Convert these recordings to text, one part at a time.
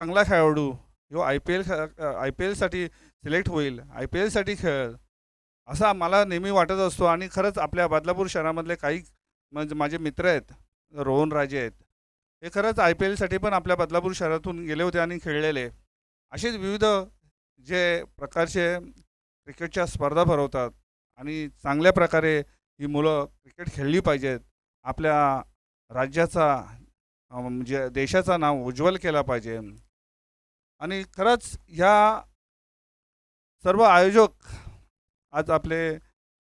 चांगला खेळाडू ह्यो आय पी एलसाठी सिलेक्ट होईल, आय पी एलसाठी खेळेल, असा मला नेहमी वाटत असतो. आणि खरंच आपल्या बदलापूर शहरामधले काही म्हणजे माझे मित्र आहेत, रोहन राजे आहेत, हे खरंच आय पी एलसाठी पण आपल्या बदलापूर शहरातून गेले होते आणि खेळलेले. असेच विविध जे प्रकारचे क्रिकेटच्या स्पर्धा भरवतात आणि चांगल्या प्रकारे ही मुलं क्रिकेट खेळली पाहिजेत. आपल्या राज्याचा म्हणजे देशाचा नाव उज्ज्वल केला पाहिजे. आणि खरंच ह्या सर्व आयोजक आज आपले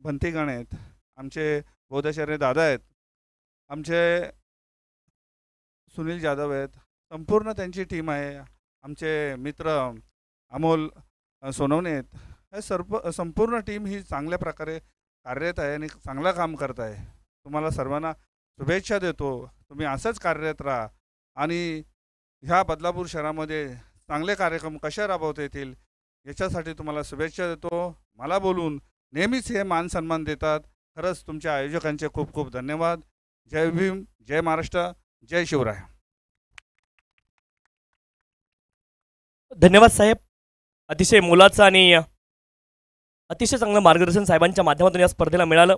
भंतीगण आहेत, आमचे बोधाचार्य दादा आहेत, आमचे सुनील जाधव आहेत, संपूर्ण त्यांची टीम आहे, आमचे मित्र अमोल सोनवणे आहेत. हे सर्व संपूर्ण टीम ही चांगल्या प्रकारे कार्यरत आहे आणि चांगलं काम करत आहे. तुम्हाला सर्वांना शुभेच्छा देतो. तुम्ही असंच कार्यरत राहा आणि ह्या बदलापूर शहरामध्ये चांगले कार्यक्रम कसे राबवता येतील याच्यासाठी तुम्हाला शुभेच्छा देतो. मला बोलून नेहमीच हे मान सन्मान देतात. खरंच तुमच्या आयोजकांचे खूप खूप धन्यवाद. जय भीम, जय महाराष्ट्र, जय शिवराय. धन्यवाद साहेब. अतिशय मोलाचं आणि अतिशय चांगलं मार्गदर्शन साहेबांच्या माध्यमातून या स्पर्धेला मिळालं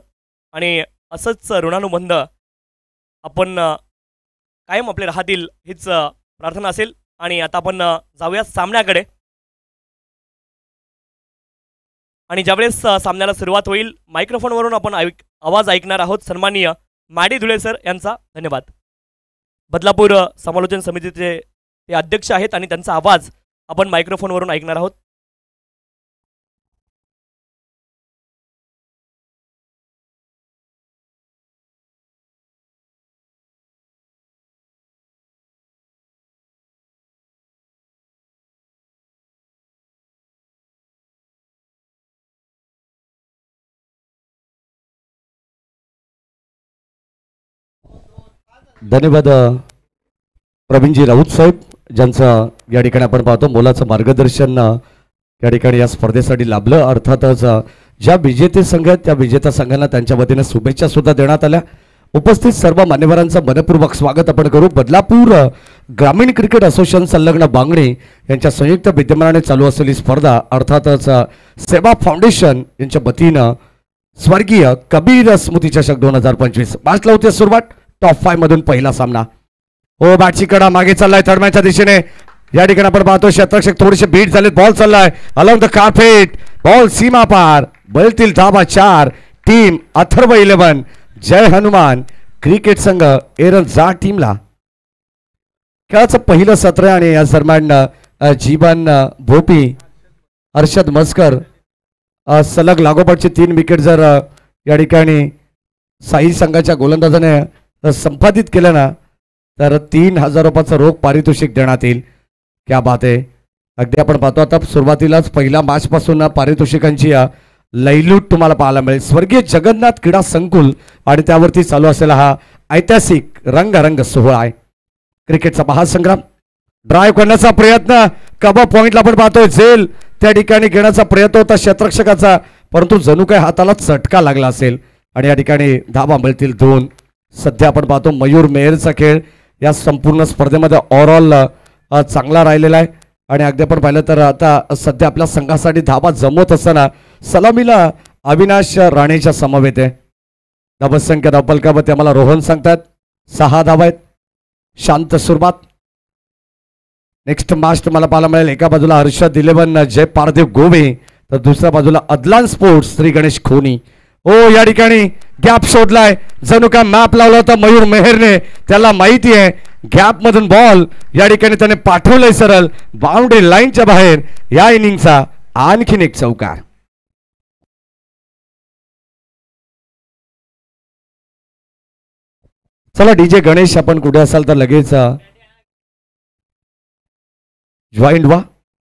आणि असंच ऋणानुबंध आपण कायम आपले राहतील हीच प्रार्थना असेल. आणि आता आपण जाऊया सामन्याकडे. आणि ज्यावेळेस सामन्याला सुरुवात होईल मायक्रोफोनवरून आपण आवाज ऐकणार आहोत सन्माननीय माडी धुळे सर यांचा. धन्यवाद. बदलापूर समालोचन समितीचे ते अध्यक्ष आहेत आणि त्यांचा आवाज आपण मायक्रोफोनवरून ऐकणार आहोत. धन्यवाद प्रवीणजी राऊत साहेब, ज्यांचं या ठिकाणी आपण पाहतो मोलाचं मार्गदर्शन या ठिकाणी या स्पर्धेसाठी लाभलं. अर्थातच ज्या विजेते संघ आहेत त्या विजेत्या संघांना त्यांच्या वतीने शुभेच्छा सुद्धा देण्यात आल्या. उपस्थित सर्व मान्यवरांचं मनपूर्वक स्वागत आपण करू. बदलापूर ग्रामीण क्रिकेट असोसिएशन संलग्न बांगणी यांच्या संयुक्त विद्यमानाने चालू असलेली स्पर्धा अर्थातच सेवा फाउंडेशन यांच्या वतीनं स्वर्गीय कबीर स्मृती चषक 2025 मॅच लावते सुरुवात. टॉप 5 मधून पहिला सामना. हो बॅटची कडा मागे चाललाय थर्डमॅनच्या दिशेने. या ठिकाणी आपण पाहतो क्षेत्ररक्षक थोडेसे बीट झालेत. बॉल चाललाय अलॉंग द कार्पेट. बॉल सीमा पार. बलतील धाबा 4. टीम अथर्व 11 जय हनुमान क्रिकेट संघ एरंजा टीमला. खेळाचं पहिलं सत्र आणि या दरम्यान जीवन भोपी, अर्षद मस्कर सलग लागोपाठचे 3 विकेट जर या ठिकाणी साई संघाच्या गोलंदाजाने संपादित केलं ना तर 3000 रुपयाचं रोख पारितोषिक देण्यात येईल. क्या बात आहे. अगदी आपण पाहतो आता सुरुवातीलाच पहिल्या मॅच पासून पारितोषिकांची लयलूट तुम्हाला पाहायला मिळेल. स्वर्गीय जगन्नाथ क्रीडा संकुल आणि त्यावरती चालू असलेला हा ऐतिहासिक रंगारंग सोहळा आहे. क्रिकेटचा महासंग्राम. ड्राईव्ह करण्याचा प्रयत्न कबा पॉइंटला आपण पाहतोय झेल त्या ठिकाणी घेण्याचा प्रयत्न होता क्षेत्ररक्षकाचा, परंतु जणू काय हाताला चटका लागला असेल आणि या ठिकाणी धाबा मिळतील 2. सध्या आपण पाहतो मयूर मेहरचा खेळ या संपूर्ण स्पर्धेमध्ये ओव्हरऑल चांगला राहिलेला आहे. आणि अगदी आपण पाहिलं तर आता सध्या आपल्या संघासाठी धाबा जमवत असताना सलामीला अविनाश राणेच्या समवेत आहे. धावसंख्या धावपलकावरती आम्हाला रोहन सांगतात 6 धावा आहेत. शांत सुरुवात. नेक्स्ट मॅच तुम्हाला पाहायला मिळेल एका बाजूला हर्षद 11 जय पारदेव गोवे तर दुसऱ्या बाजूला अदलान स्पोर्ट्स श्री गणेश खोनी. ओ या ठिकाणी गॅप शोधलाय. जणू काय मॅप लावला होता मयूर मेहरने. त्याला माहिती आहे गॅप मधून बॉल या ठिकाणी त्याने पाठवलंय सरळ बाउंड्री लाईनच्या बाहेर. या इनिंगचा आणखीन एक चौकार. चला डीजे गणेश आपण कुठे असाल तर लगेच जॉईंट व्हा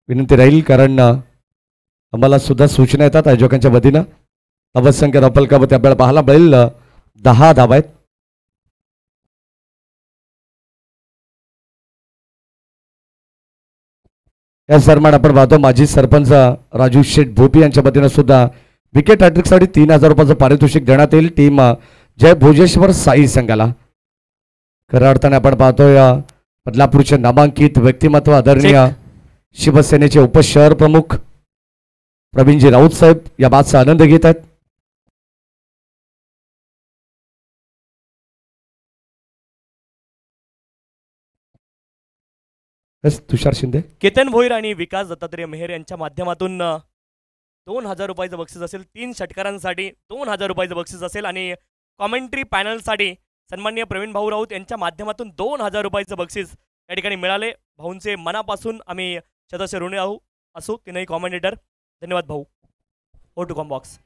विनंती राहील, कारण आम्हाला सुद्धा सूचना येतात आयोजकांच्या वतीनं. अवसंख्य रफलकावरती आपल्याला पाहायला मिळेल 10 धावा आहेत. या दरम्यान आपण पाहतो माजी सरपंच राजू शेठ भोपी यांच्या वतीनं सुद्धा विकेट हॅट्रिकसाठी 3000 रुपयाचं पारितोषिक देण्यात येईल टीम जय भोजेश्वर साई संघाला. खऱ्या अर्थाने आपण पाहतोय बदलापूरचे नामांकित व्यक्तिमत्व आदरणीय शिवसेनेचे उपशहर प्रमुख प्रवीणजी राऊत साहेब या बातचा आनंद घेत आहेत. तुषार शिंदे, केतन भोईर आणि विकास दत्तात्रय मेहर यांच्या माध्यमातून 2000 रुपयाचं बक्षीस असेल. 3 षटकारांसाठी 2000 रुपयाचं बक्षीस असेल आणि कॉमेंट्री पॅनलसाठी सन्माननीय प्रवीण भाऊ राऊत यांच्या माध्यमातून 2000 रुपयाचं बक्षीस या ठिकाणी मिळाले. भाऊंचे मनापासून आम्ही सदस्य ऋणी असू तीनही कॉमेंटेटर. धन्यवाद भाऊ. Over to com box.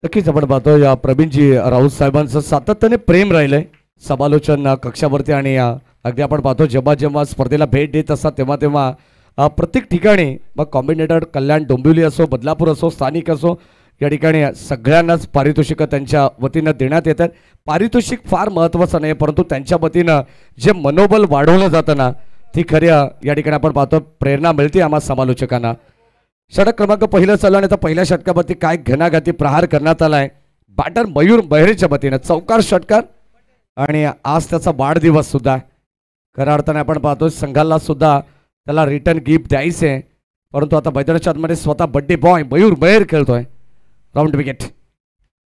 नक्कीच आपण पाहतो या प्रवीणजी राऊत साहेबांचं सातत्याने प्रेम राहिलंय समालोचन कक्षावरती आणि अगदी आपण पाहतो जेव्हा जेव्हा स्पर्धेला भेट देत असतात तेव्हा तेव्हा प्रत्येक ठिकाणी मग कॉम्बिनेटर कल्याण डोंबिवली असो बदलापूर असो स्थानिक असो या ठिकाणी सगळ्यांनाच पारितोषिकं त्यांच्या वतीनं देण्यात येतात. पारितोषिक फार महत्त्वाचं नाही परंतु त्यांच्या वतीनं जे मनोबल वाढवलं जातं ना ती खऱ्या या ठिकाणी आपण पाहतो प्रेरणा मिळते आम्हा समालोचकांना. षटक क्रमांक पहिलं चालू आणि आता पहिल्या षटकावरती काय घणाघाती प्रहार करण्यात आलाय. बॅटर मयूर बहिरेच्या वतीनं चौकार षटकार आणि आज त्याचा वाढदिवस सुद्धा. खऱ्या अर्थाने आपण पाहतो संघाला सुद्धा त्याला रिटर्न गिफ्ट द्यायचे परंतु आता मैदानाच्या आतमध्ये स्वतः बड्डे बॉय मयूर बहेर खेळतोय. Round wicket.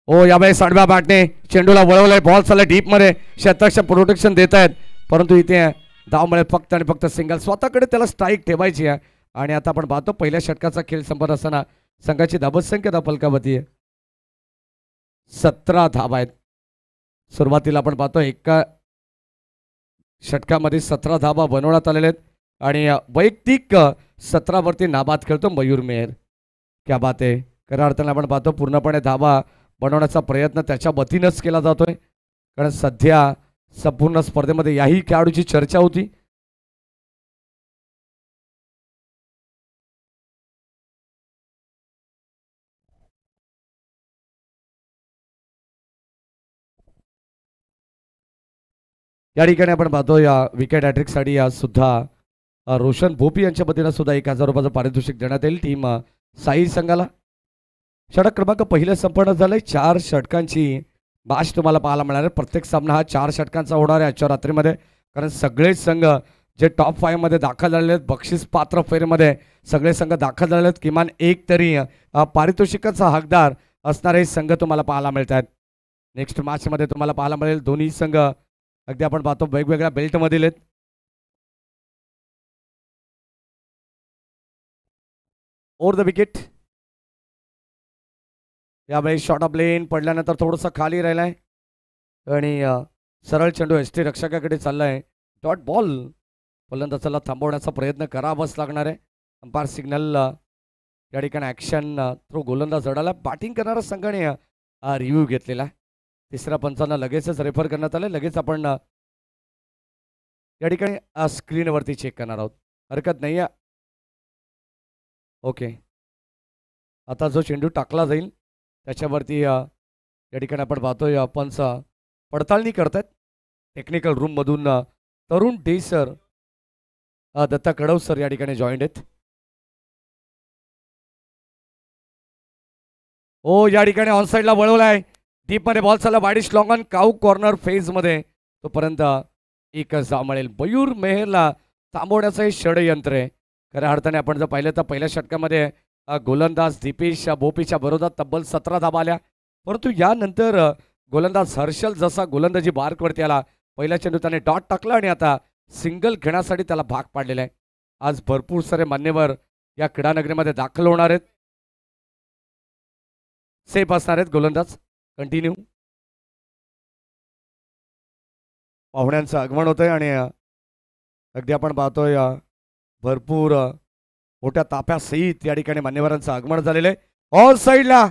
ओ यावेळेस आडव्या बॅटने चेंडूला वळवलंय. बॉल चाललाय डीपमध्ये. शतरक्षक प्रोटेक्शन देत आहेत परंतु इथे धाव मिळेल फक्त आणि फक्त सिंगल. स्वतःकडे त्याला स्ट्राईक ठेवायची आहे आणि आता आपण पाहतो पहिल्या षटकाचा खेळ संपत असताना संघाची धावसंख्या त्या फलकावरती 17 धावा आहेत. सुरुवातीला आपण पाहतो एका षटकामध्ये 17 धावा बनवण्यात आलेल्या आहेत आणि वैयक्तिक 17 वरती नाबाद खेळतो मयूर मेहर. क्या बात आहे. खऱ्या अर्थाने आपण पाहतो पूर्णपणे धावा बनवण्याचा प्रयत्न त्याच्या वतीनंच केला जातोय कारण सध्या संपूर्ण स्पर्धेमध्ये याही खेळाडूची चर्चा होती. या ठिकाणी आपण पाहतो या विकेट हॅट्रिकसाठी या सुद्धा रोशन भोपी यांच्या वतीनं सुद्धा 1000 रुपयाचं पारितोषिक देण्यात येईल टीम साई संघाला. षटक क्रमांक पहिलं संपन्न झालंय. 4 षटकांची मॅच तुम्हाला पाहायला मिळणार आहे. प्रत्येक सामना हा 4 षटकांचा होणार आहे आजच्या रात्रीमध्ये कारण सगळे संघ जे टॉप 5 मध्ये दाखल झालेले आहेत बक्षीस पात्र फेरीमध्ये सगळे संघ दाखल झालेले आहेत. किमान एक तरी पारितोषिकाचा हकदार असणारे संघ तुम्हाला पाहायला मिळत आहेत. नेक्स्ट मॅचमध्ये तुम्हाला पाहायला मिळेल दोन्ही संघ अगदी आपण पाहतो वेगवेगळ्या बेल्टमधील आहेत. Over the wicket. यावेळी शॉर्ट ऑफ लेन पडल्यानंतर थोडंसं खाली राहिलाय आणि सरळ चेंडू एसटी रक्षकाकडे चाललाय. Dot ball. फलंदाजाला थांबवण्याचा प्रयत्न करावाच लागणार आहे. अंपायर सिग्नल या ठिकाणी ॲक्शन थ्रू गोलंदाज जडाला. बॅटिंग करणारा संघाने रिव्ह्यू घेतलेला आहे. तिसऱ्या पंचांना लगेचच रेफर करण्यात आलं. लगेच आपण या ठिकाणी स्क्रीनवरती चेक करणार आहोत. हरकत नाही आहे. ओके. आता जो चेंडू टाकला जाईल त्याच्यावरती या ठिकाणी आपण पाहतोय पंच पडताळणी करतात टेक्निकल रूममधून. तरुण डे सर दत्ता कडव सर या ठिकाणी जॉईंट आहेत. ओ या ठिकाणी ऑनसाईडला वळवलाय. डीपमध्ये बॉल चालला widish long on cow corner फेजमध्ये. तोपर्यंत एकच धाव मिळेल. मयूर मेहरला थांबवण्याचं हे षडयंत्र आहे. खऱ्या अर्थाने आपण जर पाहिलं तर पहिल्या षटकामध्ये गोलंदाज दीपेश भोपीच्या विरोधात तब्बल 17 धावा आल्या परंतु यानंतर गोलंदाज हर्षल जसा गोलंदाजी बार्कवरती आला पहिल्या चेंडू त्याने डॉट टाकला आणि आता सिंगल घेण्यासाठी त्याला भाग पाडलेला आहे. आज भरपूर सारे मान्यवर या क्रीडानगरीमध्ये दाखल होणार आहेत. सेफ असणार आहेत गोलंदाज. कंटिन्यू. पाहुण्यांचं आगमन होत आहे आणि अगदी आपण पाहतोय भरपूर मोठ्या ताप्यासहित या ठिकाणी मान्यवरांचं आगमन झालेलं आहे. ऑल साईडला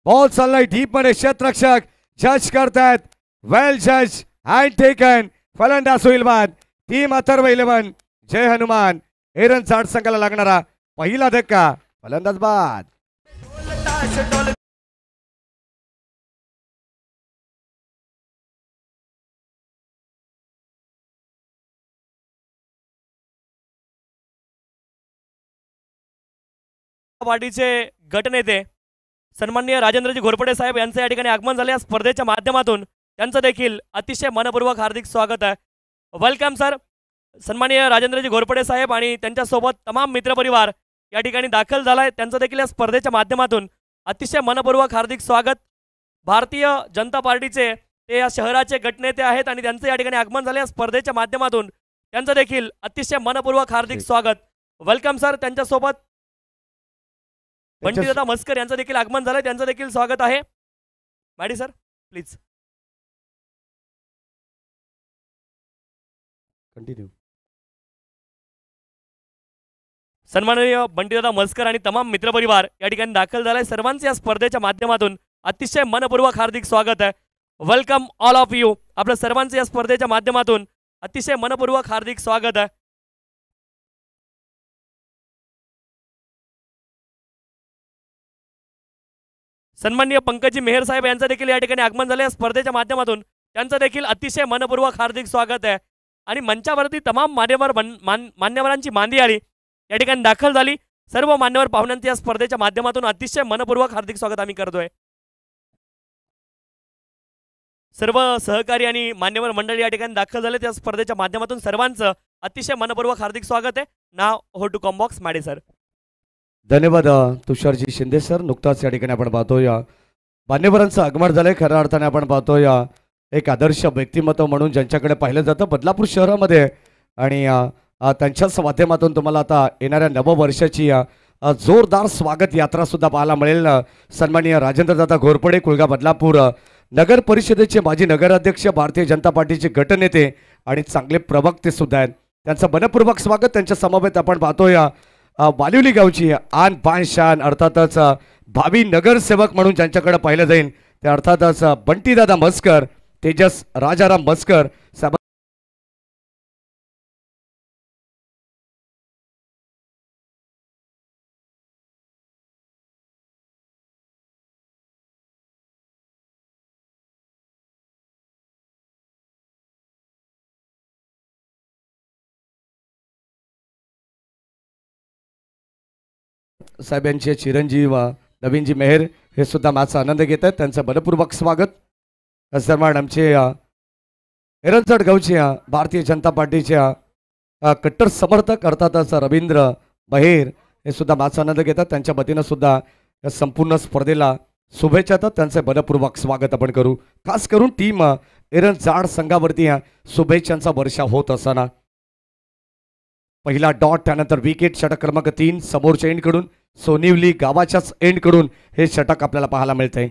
बॉल चाललाय डीपमध्ये. क्षेत्ररक्षक जज करतायत. वेल जज अँड टेकन. फलंदाज होईल बाद. टीम अथर्व 11 जय हनुमान एरन चाड संघाला लागणारा पहिला धक्का. फलंदाज बाद. पार्टीचे गटनेते सन्माननीय राजेंद्रजी घोरपडे साहेब यांचं या ठिकाणी आगमन झाले. या स्पर्धेच्या माध्यमातून त्यांचं देखील अतिशय मनपूर्वक हार्दिक स्वागत आहे. Welcome sir. सन्माननीय राजेंद्रजी घोरपडे साहेब आणि त्यांच्यासोबत तमाम मित्रपरिवार या ठिकाणी दाखल झालाय. त्यांचं देखील या स्पर्धेच्या माध्यमातून अतिशय मनपूर्वक हार्दिक स्वागत. भारतीय जनता पार्टीचे ते या शहराचे गटनेते आहेत आणि त्यांचं या ठिकाणी आगमन झाले या स्पर्धेच्या माध्यमातून. त्यांचं देखील अतिशय मनपूर्वक हार्दिक स्वागत. Welcome sir. त्यांच्यासोबत बंटीदादा मस्कर यांचं देखील आगमन झालंय, त्यांचं देखील स्वागत आहे. Maddy sir please continue. सन्माननीय बंटीदादा मस्कर आणि तमाम मित्रपरिवार या ठिकाणी दाखल झालाय. सर्वांचे या स्पर्धेच्या माध्यमातून अतिशय मनपूर्वक हार्दिक स्वागत आहे. Welcome all of you. आपलं सर्वांचे या स्पर्धेच्या माध्यमातून अतिशय मनपूर्वक हार्दिक स्वागत आहे. सन्माननीय पंकजी मेहर साहेब यांचं देखील या ठिकाणी आगमन झालं या स्पर्धेच्या माध्यमातून. त्यांचं देखील अतिशय मनपूर्वक हार्दिक स्वागत आहे. आणि मंचावरती तमाम मान्यवरांची मांदी आली या ठिकाणी दाखल झाली. सर्व मान्यवर पाहुण्यांचे या स्पर्धेच्या माध्यमातून अतिशय मनपूर्वक हार्दिक स्वागत आम्ही करतोय. सर्व सहकारी आणि मान्यवर मंडळी या ठिकाणी दाखल झाले त्या स्पर्धेच्या माध्यमातून. सर्वांचं अतिशय मनपूर्वक हार्दिक स्वागत आहे. नाव हो टू कॉम्बॉक्स मॅडे सर. धन्यवाद तुषारजी शिंदे सर. नुकताच या ठिकाणी आपण पाहतोय मान्यवरांचं आगमन झालंय. खऱ्या अर्थाने आपण पाहतोय एक आदर्श व्यक्तिमत्व म्हणून ज्यांच्याकडे पाहिलं जातं बदलापूर शहरामध्ये आणि त्यांच्याच माध्यमातून तुम्हाला आता येणाऱ्या नववर्षाची जोरदार स्वागत यात्रा सुद्धा पाहायला मिळेल. सन्माननीय राजेंद्रदादा घोरपडे कुळगा बदलापूर नगर परिषदेचे माजी नगराध्यक्ष, भारतीय जनता पार्टीचे गटनेते आणि चांगले प्रवक्ते सुद्धा आहेत. त्यांचं मनपूर्वक स्वागत. त्यांच्या समवेत आपण पाहतोय वालिवली गावची आन बान शान अर्थातच भावी नगरसेवक म्हणून ज्यांच्याकडे पाहिलं जाईल ते अर्थातच बंटीदादा मस्कर, तेजस राजाराम मस्कर साहेब. साहेब यांचे चिरंजीव नवीनजी मेहर हे सुद्धा माझा आनंद घेत आहेत. त्यांचं मनपूर्वक स्वागत. सन्मान आमचे एरंचड गावचे भारतीय जनता पार्टीच्या कट्टर समर्थक अर्थातच रवींद्र बहेर हे सुद्धा माझा आनंद घेतात. त्यांच्या वतीनं सुद्धा या संपूर्ण स्पर्धेला शुभेच्छा देतात. त्यांचे मनपूर्वक स्वागत आपण करू. खास करून टीम एरंजाड संघावरती शुभेच्छांचा वर्षा होत असताना पहिला डॉट, त्यानंतर विकेट, षटक क्रमांक 3 समोरच्या एंडकडून सोनिवली गावाच्याच एंडकडून हे षटक आपल्याला पाहायला मिळतंय.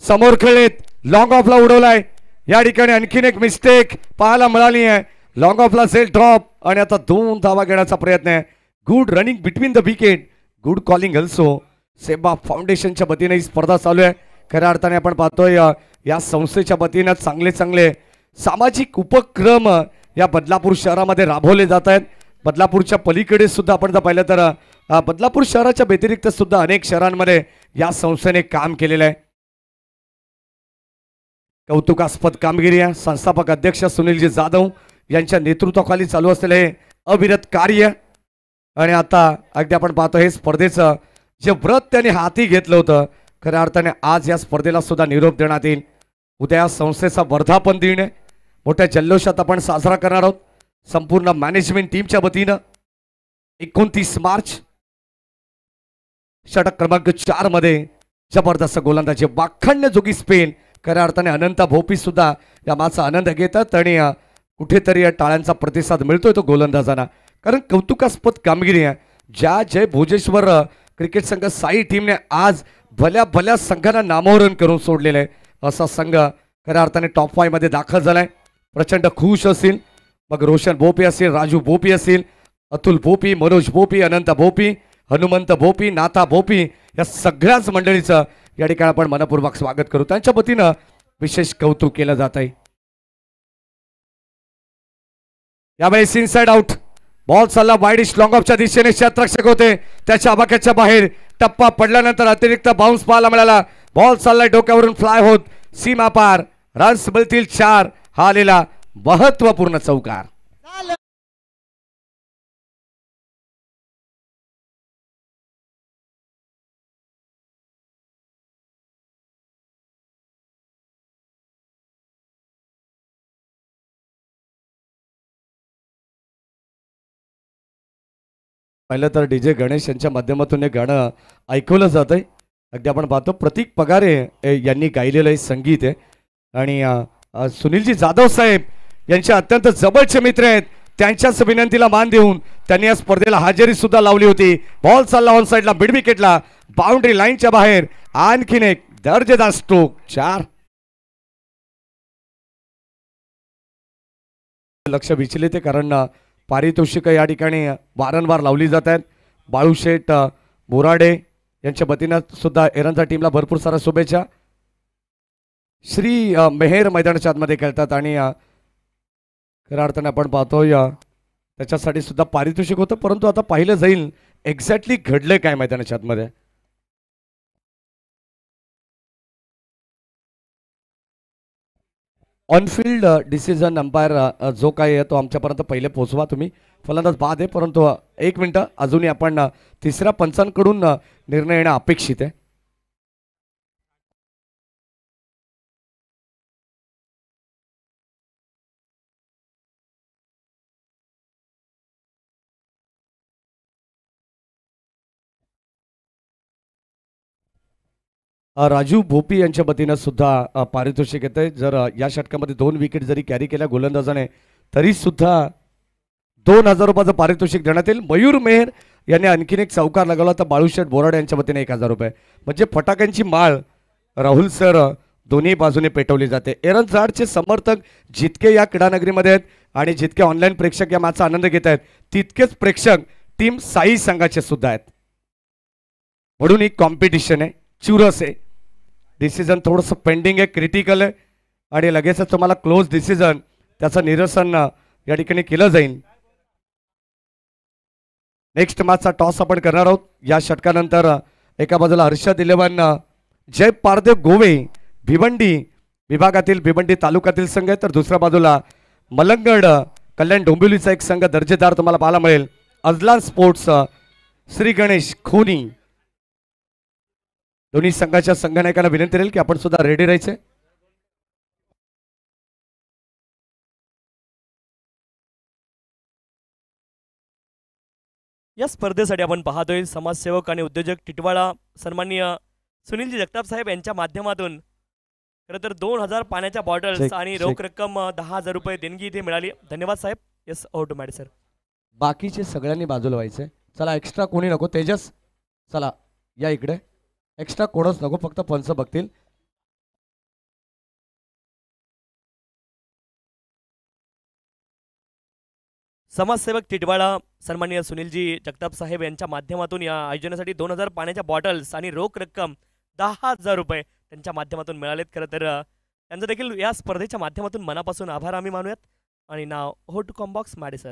समोर खेळलेत, लॉंग ऑफला उडवलाय. या ठिकाणी आणखीन एक मिस्टेक पाहायला मिळाली आहे. लॉंग ऑफला सेल ड्रॉप आणि आता 2 धावा घेण्याचा प्रयत्न आहे. Good running between the wicket, good calling also. सेबा फाउंडेशनच्या वतीने ही स्पर्धा चालू आहे. खऱ्या अर्थाने आपण पाहतोय या संस्थेच्या वतीनं चांगले चांगले सामाजिक उपक्रम या बदलापूर शहरामध्ये राबवले जात आहेत. बदलापूरच्या पलीकडे सुद्धा आपण जर पाहिलं तर बदलापूर शहराच्या व्यतिरिक्त सुद्धा अनेक शहरांमध्ये या संस्थेने काम केलेलं आहे. कौतुकास्पद कामगिरी आहे. संस्थापक अध्यक्ष सुनीलजी जाधव यांच्या नेतृत्वाखाली चालू असलेले हे अविरत कार्य. आणि आता अगदी आपण पाहतो हे स्पर्धेचं जे व्रत त्यांनी हाती घेतलं होतं खऱ्या अर्थाने आज या स्पर्धेला सुद्धा निरोप देण्यात येईल. उद्या संस्थेचा वर्धापन दिन आहे. मोठ्या जल्लोषात आपण साजरा करणार आहोत. संपूर्ण मॅनेजमेंट टीमच्या वतीनं 29 मार्च षटक क्रमांक 4 मध्ये जबरदस्त गोलंदाजी वाखाणण्याजोगी स्पेन. खऱ्या अर्थाने अनंत भोपी सुद्धा या माचा आनंद घेतात आणि कुठेतरी या टाळ्यांचा प्रतिसाद मिळतोय तो गोलंदाजांना. कारण कौतुकास्पद कामगिरी आहे. ज्या जय भोजेश्वर क्रिकेट संघ साई टीमने आज भल्या भल्या संघांना नामोहरण करून सोडलेलं आहे. असा संघ खऱ्या अर्थाने टॉप 5 मध्ये दाखल झालाय. प्रचंड खुश असतील. मग रोशन भोपी असेल, राजू भोपी असेल, अतुल भोपी, मनोज भोपी, अनंत भोपी, हनुमंत भोपी, नाथा भोपी या सगळ्याच मंडळीचं या ठिकाणी आपण मनपूर्वक स्वागत करू. त्यांच्या वतीनं विशेष कौतुक केलं जात आहे. यावेळेस इनसाइड आउट बॉल चालला वाईडिश लॉंग ऑफच्या दिशेने. क्षेत्ररक्षक होते त्याच्या आबाक्याच्या बाहेर. टप्पा पडल्यानंतर अतिरिक्त बाउन्स पाहायला मिळाला. बॉल चाललाय डोक्यावरून फ्लाय होत सीमा पार. रन्स मिळतील 4. हा आलेला महत्वपूर्ण चौकार. पहिलं तर DJ गणेश यांच्या माध्यमातून हे गाणं ऐकवलं जात आहे. अगदी आपण पाहतो प्रतीक पगारे यांनी गायलेलं हे संगीत आहे आणि सुनीलजी जाधव साहेब यांचे अत्यंत जवळचे मित्र आहेत. त्यांच्याच विनंतीला मान देऊन त्यांनी या स्पर्धेला हजेरी सुद्धा लावली होती. बॉल चालला ऑन साईडला मिड विकेटला बाउंड्री लाईनच्या बाहेर. आणखीन एक दर्जेदार स्ट्रोक 4. लक्ष विचलित आहे कारण पारितोषिक या ठिकाणी वारंवार लावली जात आहेत. बाळूशेठ बोराडे यांच्या वतीनं सुद्धा एरंजा टीमला भरपूर साऱ्या शुभेच्छा. श्री मेहेर मैदानाच्या आतमध्ये खेळतात आणि खऱ्या अर्थाने आपण पाहतोय त्याच्यासाठी सुद्धा पारितोषिक होतं. परंतु आता पाहिलं जाईल एक्झॅक्टली घडलंय काय मैदानाच्या आतमध्ये. ऑनफिल्ड डिसिजन अंपायर जो काय आहे तो आमच्यापर्यंत पहिले पोहोचवा तुम्ही. फलंदाज बाद आहे परंतु 1 मिनिट अजूनही आपण तिसऱ्या पंचांकडून निर्णय येणं अपेक्षित आहे. राजू भोपी यांच्या वतीनं सुद्धा पारितोषिक येतं. जर या षटकामध्ये 2 विकेट जरी कॅरी केल्या गोलंदाजाने तरी सुद्धा 2000 रुपयाचं पारितोषिक देण्यात येईल. मयूर मेहर यांनी आणखीन एक चौकार लगावला तर बाळूशेठ बोराडे यांच्या वतीने 1000 रुपये. म्हणजे फटाक्यांची माळ राहुल सर दोन्ही बाजूने पेटवली जाते. एरंजाडचे समर्थक जितके या क्रीडानगरीमध्ये आहेत आणि जितके ऑनलाईन प्रेक्षक या मॅचचा आनंद घेत आहेत तितकेच प्रेक्षक टीम साई संघाचे सुद्धा आहेत. म्हणून ही कॉम्पिटिशन आहे, चुरस आहे. डिसिजन थोडंसं पेंडिंग आहे, क्रिटिकल आहे आणि लगेचच तुम्हाला क्लोज डिसिजन त्याचं निरसन या ठिकाणी केलं जाईल. नेक्स्ट मॅचचा टॉस आपण करणार आहोत. या षटकानंतर एका बाजूला हर्षद 11 जय पारदेव गोवे भिवंडी विभागातील भिवंडी तालुक्यातील संघ आहे तर दुसऱ्या बाजूला मलंगड कल्याण डोंबिवलीचा एक संघ दर्जेदार तुम्हाला पाहायला मिळेल. अजलान स्पोर्ट्स श्री गणेश खोनी. दोन्ही संघाच्या संघनायकांना विनंती राहील की आपण सुद्धा रेडी राहायचे. या स्पर्धेसाठी आपण पाहतोय समाजसेवक आणि उद्योजक टिटवाळा सन्माननीय सुनीलजी जगताप साहेब यांच्या माध्यमातून खरं तर 2000 पाण्याच्या बॉटल्स आणि रोख रक्कम 10,000 रुपये देणगी इथे मिळाली. धन्यवाद साहेब. Yes automatic sir. बाकीचे सगळ्यांनी बाजूला व्हायचे. चला एक्स्ट्रा कोणी नको. तेजस चला या इकडे. एक्स्ट्रा कोणच नको, फक्त पंच बघतील. समाजसेवक टिटवाळा सन्माननीय सुनीलजी जगताप साहेब यांच्या माध्यमातून या आयोजनासाठी 2000 पाण्याच्या बॉटल्स आणि रोख रक्कम 10,000 रुपये त्यांच्या माध्यमातून मिळालेत. खरं तर त्यांचं देखील या स्पर्धेच्या माध्यमातून मनापासून आभार आम्ही मानूयात. आणि नाव होट कॉम्बॉक्स माडे सर.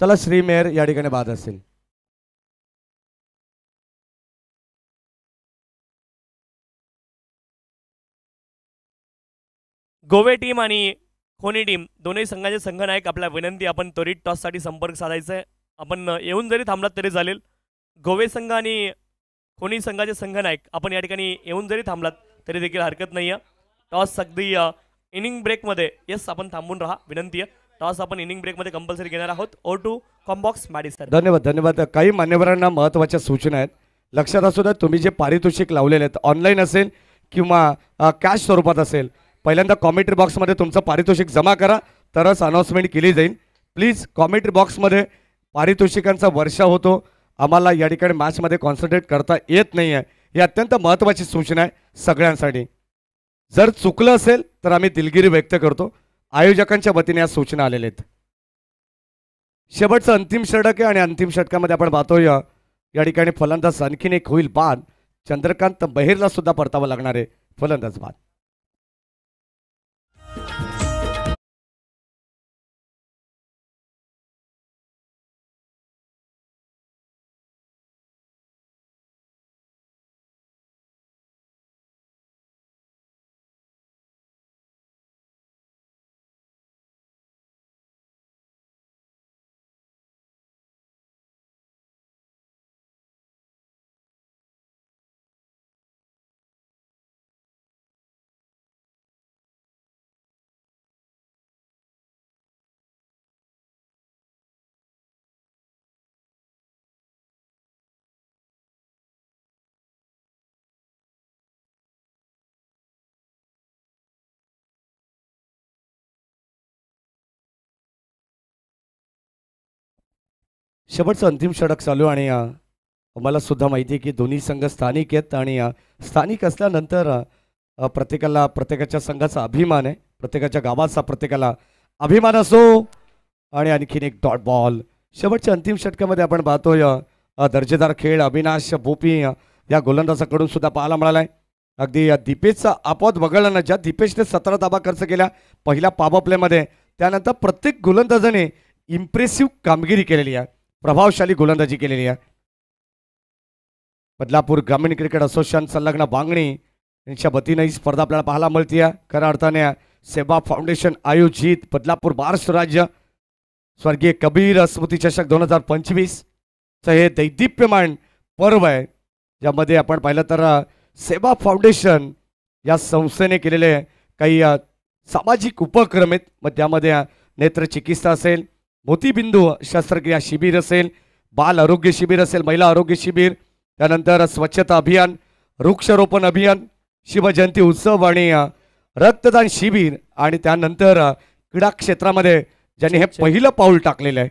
चला श्री मेहर या ठिकाणी बाद असेल. गोवे टीम आणि खोनी टीम दोन्ही संघाचे संघनायक आपल्या विनंती आपण त्वरित टॉससाठी संपर्क साधायचा आहे. आपण येऊन जरी थांबलात तरी चालेल. गोवे संघ आणि खोनी संघाचे संघनायक आपण या ठिकाणी येऊन जरी थांबलात तरी देखील हरकत नाही आहे. टॉस अगदी इनिंग ब्रेकमध्ये येस आपण थांबून राहा विनंती आहे. टॉस आपण इनिंग ब्रेकमध्ये कंपल्सरी घेणार आहोत. O2 combox Maddy sir. धन्यवाद धन्यवाद. काही मान्यवरांना महत्त्वाच्या सूचना आहेत. लक्षात असू द्या तुम्ही जे पारितोषिक लावलेले आहेत ऑनलाईन असेल किंवा कॅश स्वरूपात असेल पहिल्यांदा कॉमेंट्री बॉक्समध्ये तुमचं पारितोषिक जमा करा तरच अनाउन्समेंट केली जाईल. प्लीज कॉमेंट्री बॉक्समध्ये पारितोषिकांचा वर्षा होतो. आम्हाला या ठिकाणी मॅचमध्ये कॉन्सन्ट्रेट करता येत नाही आहे. ही अत्यंत महत्त्वाची सूचना आहे सगळ्यांसाठी. जर चुकलं असेल तर आम्ही दिलगिरी व्यक्त करतो. आयोजकांच्या वतीने या सूचना आलेल्या आहेत. शेवटचं अंतिम षटक आहे आणि अंतिम षटकामध्ये आपण पाहतोय या ठिकाणी फलंदाज आणखीन एक होईल बाद. चंद्रकांत बहिरला सुद्धा परतावं लागणार आहे. फलंदाज बाद. शेवटचं अंतिम षटक चालू आणि आम्हाला सुद्धा माहिती आहे की दोन्ही संघ स्थानिक आहेत आणि स्थानिक असल्यानंतर प्रत्येकाच्या संघाचा अभिमान आहे, प्रत्येकाच्या गावाचा प्रत्येकाला अभिमान असो. आणि आणखीन एक डॉट बॉल शेवटच्या अंतिम षटकामध्ये आपण पाहतोय दर्जेदार खेळ अविनाश भोपी या गोलंदाजाकडून सुद्धा पाहायला मिळालाय. अगदी दीपेशचा आपोआप वगळला ना, ज्या दीपेशने 17 धाबा खर्च केल्या पहिल्या पॉवर प्लेमध्ये, त्यानंतर प्रत्येक गोलंदाजाने इम्प्रेसिव्ह कामगिरी केलेली आहे, प्रभावशाली गोलंदाजी केलेली आहे. बदलापूर ग्रामीण क्रिकेट असोसिएशन संलग्न बांगणी यांच्या वतीने ही स्पर्धा आपल्याला पाहायला मिळते आहे. खऱ्या अर्थाने सेवा फाउंडेशन आयोजित बदलापूर महाराष्ट्र राज्य स्वर्गीय कबीर स्मृती चषक 2025 चं हे दैदिप्यमान पर्व आहे, ज्यामध्ये आपण पाहिलं तर सेवा फाउंडेशन या संस्थेने केलेले काही सामाजिक उपक्रम आहेत. मग त्यामध्ये नेत्रचिकित्सा असेल, मोतीबिंदू शस्त्रक्रिया शिबिर असेल, बाल आरोग्य शिबिर असेल, महिला आरोग्य शिबिर, त्यानंतर स्वच्छता अभियान, वृक्षारोपण अभियान, शिवजयंती उत्सव आणि रक्तदान शिबिर, आणि त्यानंतर क्रीडा क्षेत्रामध्ये ज्यांनी हे पहिलं पाऊल टाकलेलं आहे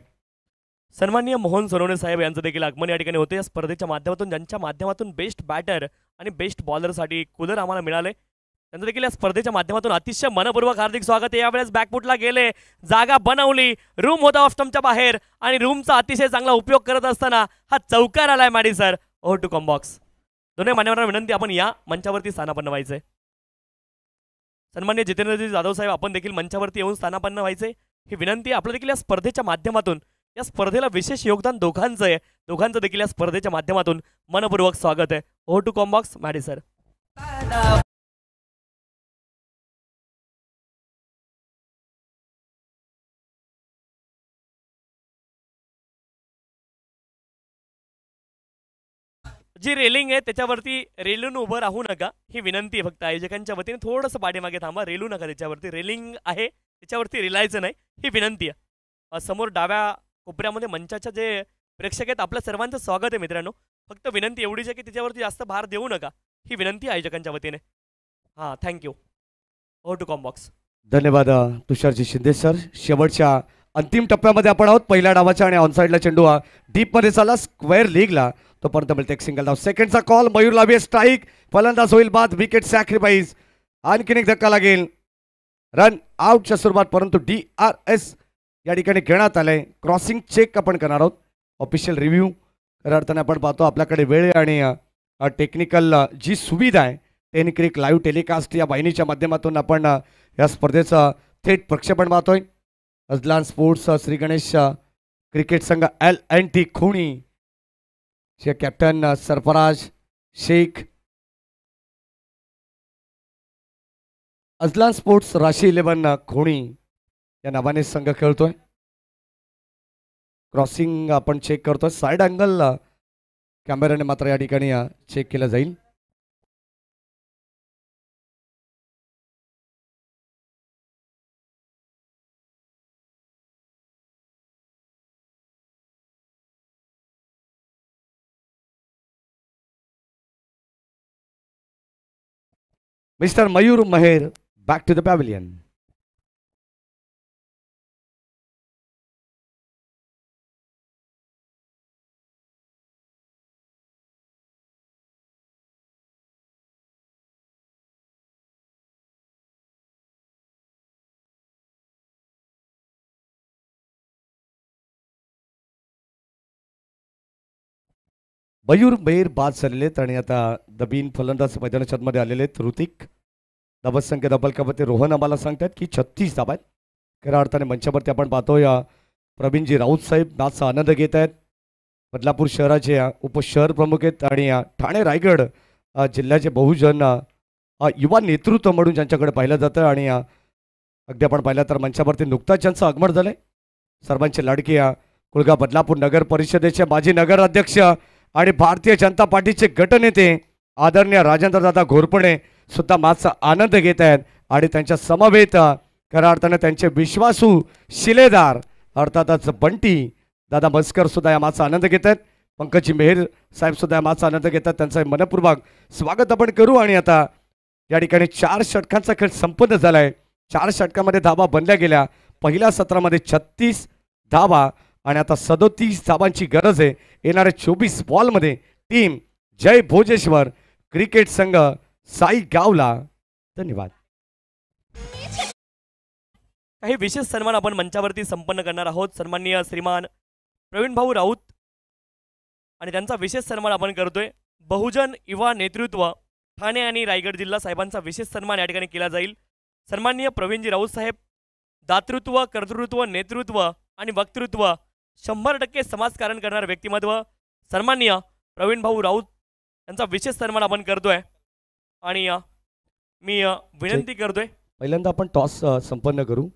सन्माननीय मोहन सोनवणे साहेब यांचं देखील आगमन या ठिकाणी होते. या स्पर्धेच्या माध्यमातून ज्यांच्या माध्यमातून बेस्ट बॅटर आणि बेस्ट बॉलरसाठी कूलर आम्हाला मिळाले, त्यांचं देखील या स्पर्धेच्या माध्यमातून अतिशय मनपूर्वक हार्दिक स्वागत आहे. यावेळेस बॅकफुटला गेले, जागा बनवली, रूम होता ऑफ स्टंपच्या बाहेर आणि रूमचा अतिशय चांगला उपयोग करत असताना हा चौकार आलाय Maddy sir. Over to combox. दोन्ही मान्यवरांना विनंती, आपण या मंचावरती स्थानापन्न व्हायचंय. सन्मान्य जितेंद्रजी जाधव साहेब, आपण देखील मंचावरती येऊन स्थानापन्न व्हायचे ही विनंती. आपलं देखील या स्पर्धेच्या माध्यमातून या स्पर्धेला विशेष योगदान दोघांचं आहे, दोघांचं देखील या स्पर्धेच्या माध्यमातून मनपूर्वक स्वागत आहे. Over to combox Maddy sir. जी रेलिंग आहे त्याच्यावरती रेलून उभं राहू नका ही विनंती आहे फक्त आयोजकांच्या वतीने. थोडंसं पाठीमागे थांबा, रेलू नका त्याच्यावरती. रेलिंग आहे त्याच्यावरती रिलायचं नाही ही विनंती आहे. समोर डाव्या कोपऱ्यामध्ये मंचाच्या जे प्रेक्षक आहेत आपल्या सर्वांचं स्वागत आहे मित्रांनो. फक्त विनंती एवढीच आहे की त्याच्यावरती जास्त भार देऊ नका ही विनंती आयोजकांच्या वतीने. हां, थँक्यू. Over to combox. धन्यवाद तुषारजी शिंदे सर. शेवटच्या अंतिम टप्प्यामध्ये आपण आहोत. पहिल्या डावाच्या आणि ऑनसाईडला चेंडू डीपमध्ये चालला, स्क्वेअर लीगला, तोपर्यंत मिळते एक सिंगल धाव. सेकंडचा कॉल, मयूर लावी स्ट्राईक, फलंदाज होईल बाद, विकेट सॅक्रिफाईस, आणखीन एक धक्का लागेल, रन आउटच्या स्वरूपात, परंतु DRS या ठिकाणी घेण्यात आलंय. क्रॉसिंग चेक आपण करणार आहोत, ऑफिशियल रिव्ह्यू. खऱ्या अर्थाने आपण पाहतो आपल्याकडे वेळ आणि टेक्निकल जी सुविधा आहे, टेनिक्रिक लाईव्ह टेलिकास्ट या वाहिनीच्या माध्यमातून आपण या स्पर्धेचं थेट प्रक्षेपण पाहतोय. अजलान स्पोर्ट्स श्री गणेश क्रिकेट संघ LNT खोणी चे कॅप्टन सरफराज शेख, अजलान स्पोर्ट्स राशी 11 खोणी या नावाने संघ खेळतोय. क्रॉसिंग आपण चेक करतोय, साइड अँगल कॅमेऱ्याने मात्र या ठिकाणी चेक केलं जाईल. Mister Mayur Maher, back to the pavilion. Mayur Mehar बाद झालेले आहेत आणि आता दबीन फलंदाज मैदानाच्या मध्ये आलेले आहेत. ऋतिक धावसंख्या दबलकामध्ये रोहन आम्हाला सांगतात की 36 धावा आहेत. खऱ्या अर्थाने मंचावरती आपण पाहतोय प्रवीणजी राऊत साहेब मॅचचा आनंद घेत आहेत. बदलापूर शहराचे उपशहर प्रमुख आहेत आणि ठाणे रायगड जिल्ह्याचे बहुजन युवा नेतृत्व म्हणून ज्यांच्याकडे पाहिलं जातं. आणि अगदी आपण पाहिलं तर मंचावरती नुकताच ज्यांचं आगमन झालंय, सर्वांचे लाडके कुळगाव बदलापूर नगर परिषदेचे माजी नगराध्यक्ष आणि भारतीय जनता पार्टीचे गटनेते आदरणीय राजेंद्रदादा घोरपडे सुद्धा मॅचचा आनंद घेत आहेत. आणि त्यांच्या समवेत खऱ्या अर्थाने त्यांचे विश्वासू शिलेदार अर्थातच बंटी दादा मस्कर सुद्धा या मॅचचा आनंद घेत आहेत. पंकजी मेहर साहेब सुद्धा या मॅचचा आनंद घेतात, त्यांचं मनपूर्वक स्वागत आपण करू. आणि आता या ठिकाणी 4 षटकांचा खेळ संपन्न झालाय. 4 षटकामध्ये धावा बनल्या गेल्या. पहिल्या सत्रामध्ये 36 धावा आणि आता 37 धावांची गरज आहे येणाऱ्या 24 बॉलमध्ये. टीम जय भोजेश्वर क्रिकेट संघ साई गावला. धन्यवाद. काही विशेष सन्मान आपण मंचावरती संपन्न करणार आहोत. सन्माननीय श्रीमान प्रवीण भाऊ राऊत आणि त्यांचा विशेष सन्मान आपण करतोय. बहुजन युवा नेतृत्व ठाणे आणि रायगड जिल्हा साहेबांचा विशेष सन्मान या ठिकाणी केला जाईल. सन्माननीय प्रवीणजी राऊत साहेब, दातृत्व, कर्तृत्व, नेतृत्व आणि वक्तृत्व 100% समाजकारण करणारे व्यक्तिमत्व सन्माननीय प्रवीण भाऊ राऊत यांचा विशेष सन्मान आपण करतोय. आणि मी विनंती करतोय, पहिल्यांदा आपण टॉस संपन्न करू.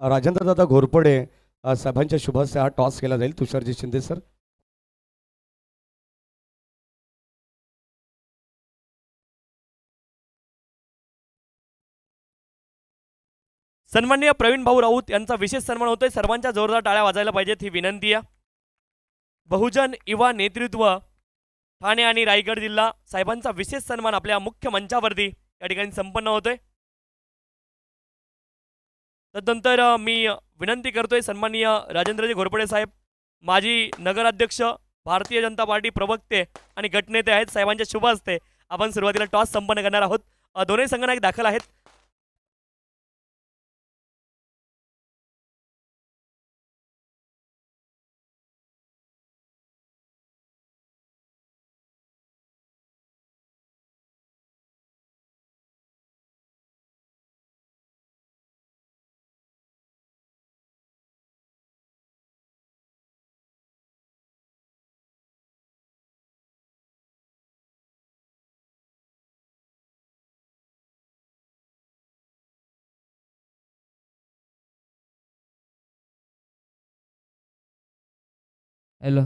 राजेंद्र दादा घोरपडे साहेबांच्या शुभ हस्ते हा टॉस केला जाईल. तुषारजी शिंदे सर. सन्माननीय प्रवीण भाऊ राऊत यांचा विशेष सन्मान होतोय. सर्वांच्या जोरदार टाळ्या वाजायला पाहिजेत ही विनंती आहे. बहुजन युवा नेतृत्व ठाणे आणि रायगड जिल्हा साहेबांचा विशेष सन्मान आपल्या मुख्य मंचावरती या ठिकाणी संपन्न होतोय. तदनंतर मी विनंती करतोय सन्माननीय राजेंद्रजी घोरपडे साहेब, माजी नगराध्यक्ष, भारतीय जनता पार्टी प्रवक्ते आणि गटनेते आहेत. साहेबांच्या शुभ हस्ते आपण सुरुवातीला टॉस संपन्न करणार आहोत. दोन्ही संघनायक दाखल आहेत.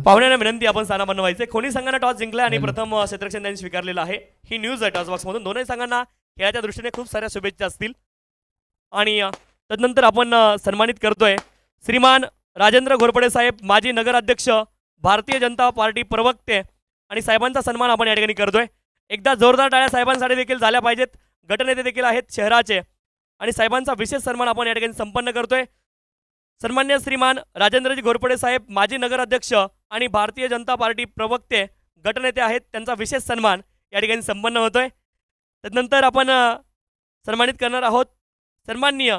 पाहुण्यांना विनंती, आपण स्थान बनवायचे. कोणी संघाने टॉस जिंकला आणि प्रथम क्षेत्ररक्षण त्यांनी स्वीकारलेलं आहे. ही न्यूज आहे टॉस बॉक्स मधून. दोन्ही संघांना खेळाच्या दृष्टीने खूप साऱ्या शुभेच्छा असतील. आणि तदनंतर आपण सन्मानित करतोय श्रीमान राजेंद्र घोरपडे साहेब, माजी नगराध्यक्ष, भारतीय जनता पार्टी प्रवक्ते आणि साहेबांचा सन्मान आपण या ठिकाणी करतोय. एकदा जोरदार टाळ्या साहेबांसाठी देखील झाल्या पाहिजेत. गटनेते देखील आहेत शहराचे आणि साहेबांचा विशेष सन्मान आपण या ठिकाणी संपन्न करतोय. सन्मान्य श्रीमान राजेंद्रजी घोरपडे साहेब, माजी नगराध्यक्ष आणि भारतीय जनता पार्टी प्रवक्ते गटनेते आहेत. त्यांचा विशेष सन्मान या ठिकाणी संपन्न होतोय. त्यानंतर आपण सन्मानित करणार आहोत सन्माननीय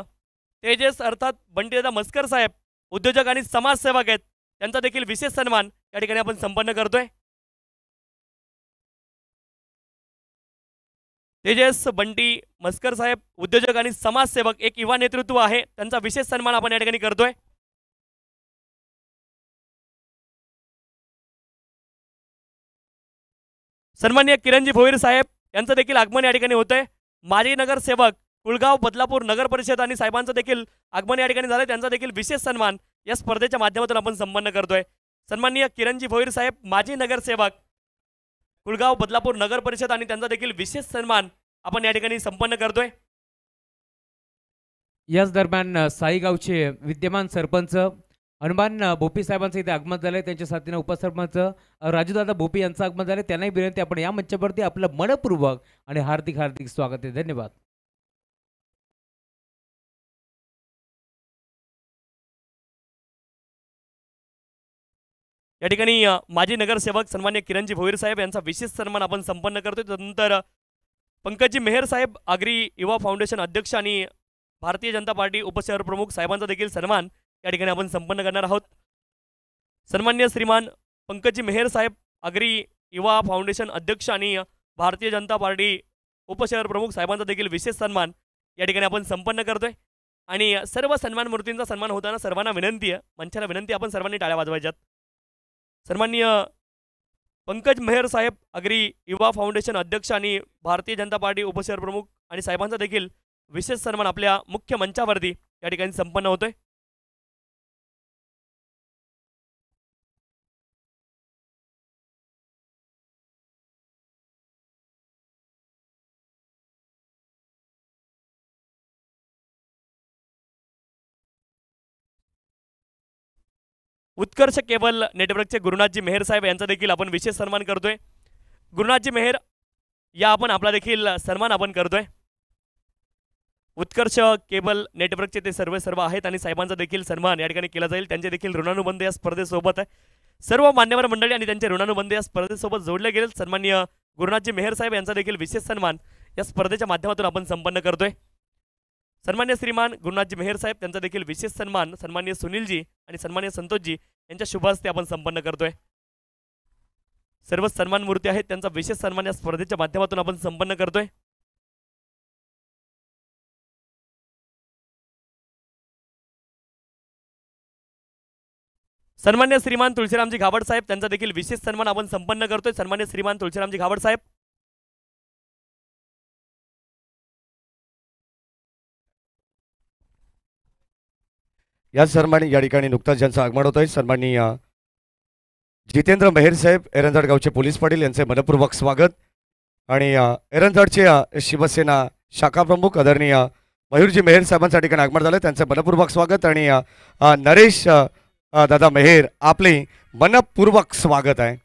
तेजस अर्थात बंटीदादा मस्कर साहेब, उद्योजक आणि समाजसेवक आहेत. त्यांचा देखील विशेष सन्मान या ठिकाणी आपण संपन्न करतोय. तेजस बंटी मस्कर साहेब, उद्योजक आणि समाजसेवक, एक युवा नेतृत्व आहे. त्यांचा विशेष सन्मान आपण या ठिकाणी करतोय. सन्माननीय किरणजी भोईर साहेब यांचं देखील आगमन या ठिकाणी होतंय. माजी नगरसेवक, कुळगाव बदलापूर नगर परिषद आणि साहेबांचं देखील आगमन या ठिकाणी झालंय. त्यांचा देखील विशेष सन्मान या स्पर्धेच्या माध्यमातून आपण संपन्न करतोय. सन्माननीय किरणजी भोईर साहेब, माजी नगरसेवक, कुळगाव बदलापूर नगर परिषद आणि त्यांचा देखील विशेष सन्मान आपण या ठिकाणी संपन्न करतोय. याच दरम्यान साईगावचे विद्यमान सरपंच हनुमान भोपी साहेबांचं इथे आगमन झालंय. त्यांच्या साथीने उपसरपंच राजूदादा भोपी यांचं आगमन झालंय. त्यांनाही विनंती, आपण या मंचावरती आपलं मनपूर्वक आणि हार्दिक हार्दिक स्वागत आहे. धन्यवाद. या ठिकाणी माजी नगरसेवक सन्मान्य किरणजी भोईर साहेब यांचा विशेष सन्मान आपण संपन्न करतोय. त्यानंतर पंकजी मेहर साहेब, आगरी युवा फाउंडेशन अध्यक्ष आणि भारतीय जनता पार्टी उपशहर प्रमुख साहेबांचा देखील सन्मान या ठिकाणी आपण संपन्न करणार आहोत. सन्मान्य श्रीमान पंकजी मेहर साहेब, आगरी युवा फाउंडेशन अध्यक्ष आणि भारतीय जनता पार्टी उपशहर प्रमुख साहेबांचा देखील विशेष सन्मान या ठिकाणी आपण संपन्न करतोय. आणि सर्व सन्मान मूर्तींचा सन्मान होताना सर्वांना विनंती आहे, मंचाला विनंती, आपण सर्वांनी टाळ्या वाजवायच्यात. सन्माननीय पंकज मेहर साहेब, आगरी युवा फाउंडेशन अध्यक्ष आणि भारतीय जनता पार्टी उपशहर प्रमुख आणि साहेबांचा देखील विशेष सन्मान आपल्या मुख्य मंचावरती या ठिकाणी संपन्न होतोय. उत्कर्ष केबल नेटवर्कचे गुरुनाथजी मेहर साहेब यांचा देखील आपण विशेष सन्मान करतोय. गुरुनाथजी मेहर या आपण आपला देखील सन्मान आपण करतोय. उत्कर्ष केबल नेटवर्कचे ते सर्व आहेत आणि साहेबांचा देखील सन्मान या ठिकाणी केला जाईल. त्यांचे देखील ऋणानुबंध या स्पर्धेसोबत आहे. सर्व मान्यवर मंडळी आणि त्यांचे ऋणानुबंध या स्पर्धेसोबत जोडले गेले. सन्माननीय गुरुनाथजी मेहर साहेब यांचा देखील विशेष सन्मान या स्पर्धेच्या माध्यमातून आपण संपन्न करतोय. सन्मान्य श्रीमान गुरुनाथजी मेहर साहेब त्यांचा देखील विशेष सन्मान सन्माननीय सुनीलजी आणि सन्माननीय संतोषजी यांच्या शुभ हस्ते आपण संपन्न करतोय. सर्व सन्मान मूर्ती आहेत त्यांचा विशेष सन्मान या स्पर्धेच्या माध्यमातून आपण संपन्न करतोय. सन्मान्य श्रीमान तुळशीरामजी घाबड साहेब त्यांचा देखील विशेष सन्मान आपण संपन्न करतोय. सन्मान्य श्रीमान तुळशीरामजी घाबड साहेब. या सन्मानी या ठिकाणी नुकताच ज्यांचं आगमन होत आहे सन्माननीय जितेंद्र मेहर साहेब एरंजाड गावचे पोलीस पाटील यांचे मनपूर्वक स्वागत. आणि एरंजाडचे शिवसेना शाखा प्रमुख आदरणीय मयूरजी मेहर साहेबांच्या ठिकाणी आगमन झालं त्यांचं मनपूर्वक स्वागत. आणि नरेश दादा मेहर आपले मनपूर्वक स्वागत आहे.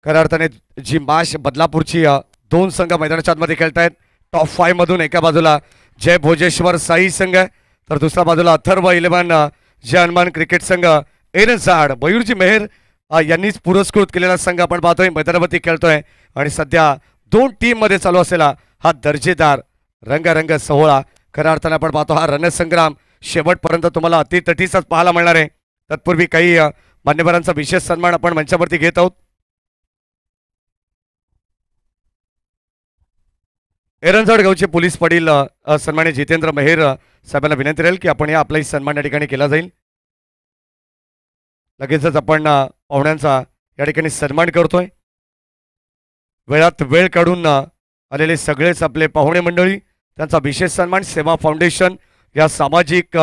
खऱ्या अर्थाने जी माश बदलापूरची दोन संघ मैदानाच्या आतमध्ये खेळत आहेत. टॉप 5 मधून एका बाजूला जय भोजेश्वर साई संघ तर दुसऱ्या बाजूला अथर्व 11 जय हनुमान क्रिकेट संघ एरंजाड मयूरजी मेहर यांनीच पुरस्कृत केलेला संघ आपण पाहतोय मैदानावरती खेळतोय. आणि सध्या 2 टीम मध्ये चालू असलेला हा दर्जेदार रंगारंग सोहळा खऱ्या अर्थाने आपण पाहतो. हा रणसंग्राम शेवटपर्यंत तुम्हाला अतितटीचाच पाहायला मिळणार आहे. तत्पूर्वी काही मान्यवरांचा विशेष सन्मान आपण मंचावरती घेत आहोत. एरंजाड गावचे पोलीस पाटील सन्मान्य जितेंद्र मेहर साहेबांना विनंती राहील की आपण आपलाही सन्मान या ठिकाणी केला जाईल. लगेचच आपण पाहुण्यांचा या ठिकाणी सन्मान करतोय. वेळात वेळ काढून आलेले सगळेच आपले पाहुणे मंडळी त्यांचा विशेष सन्मान सेवा फाउंडेशन या सामाजिक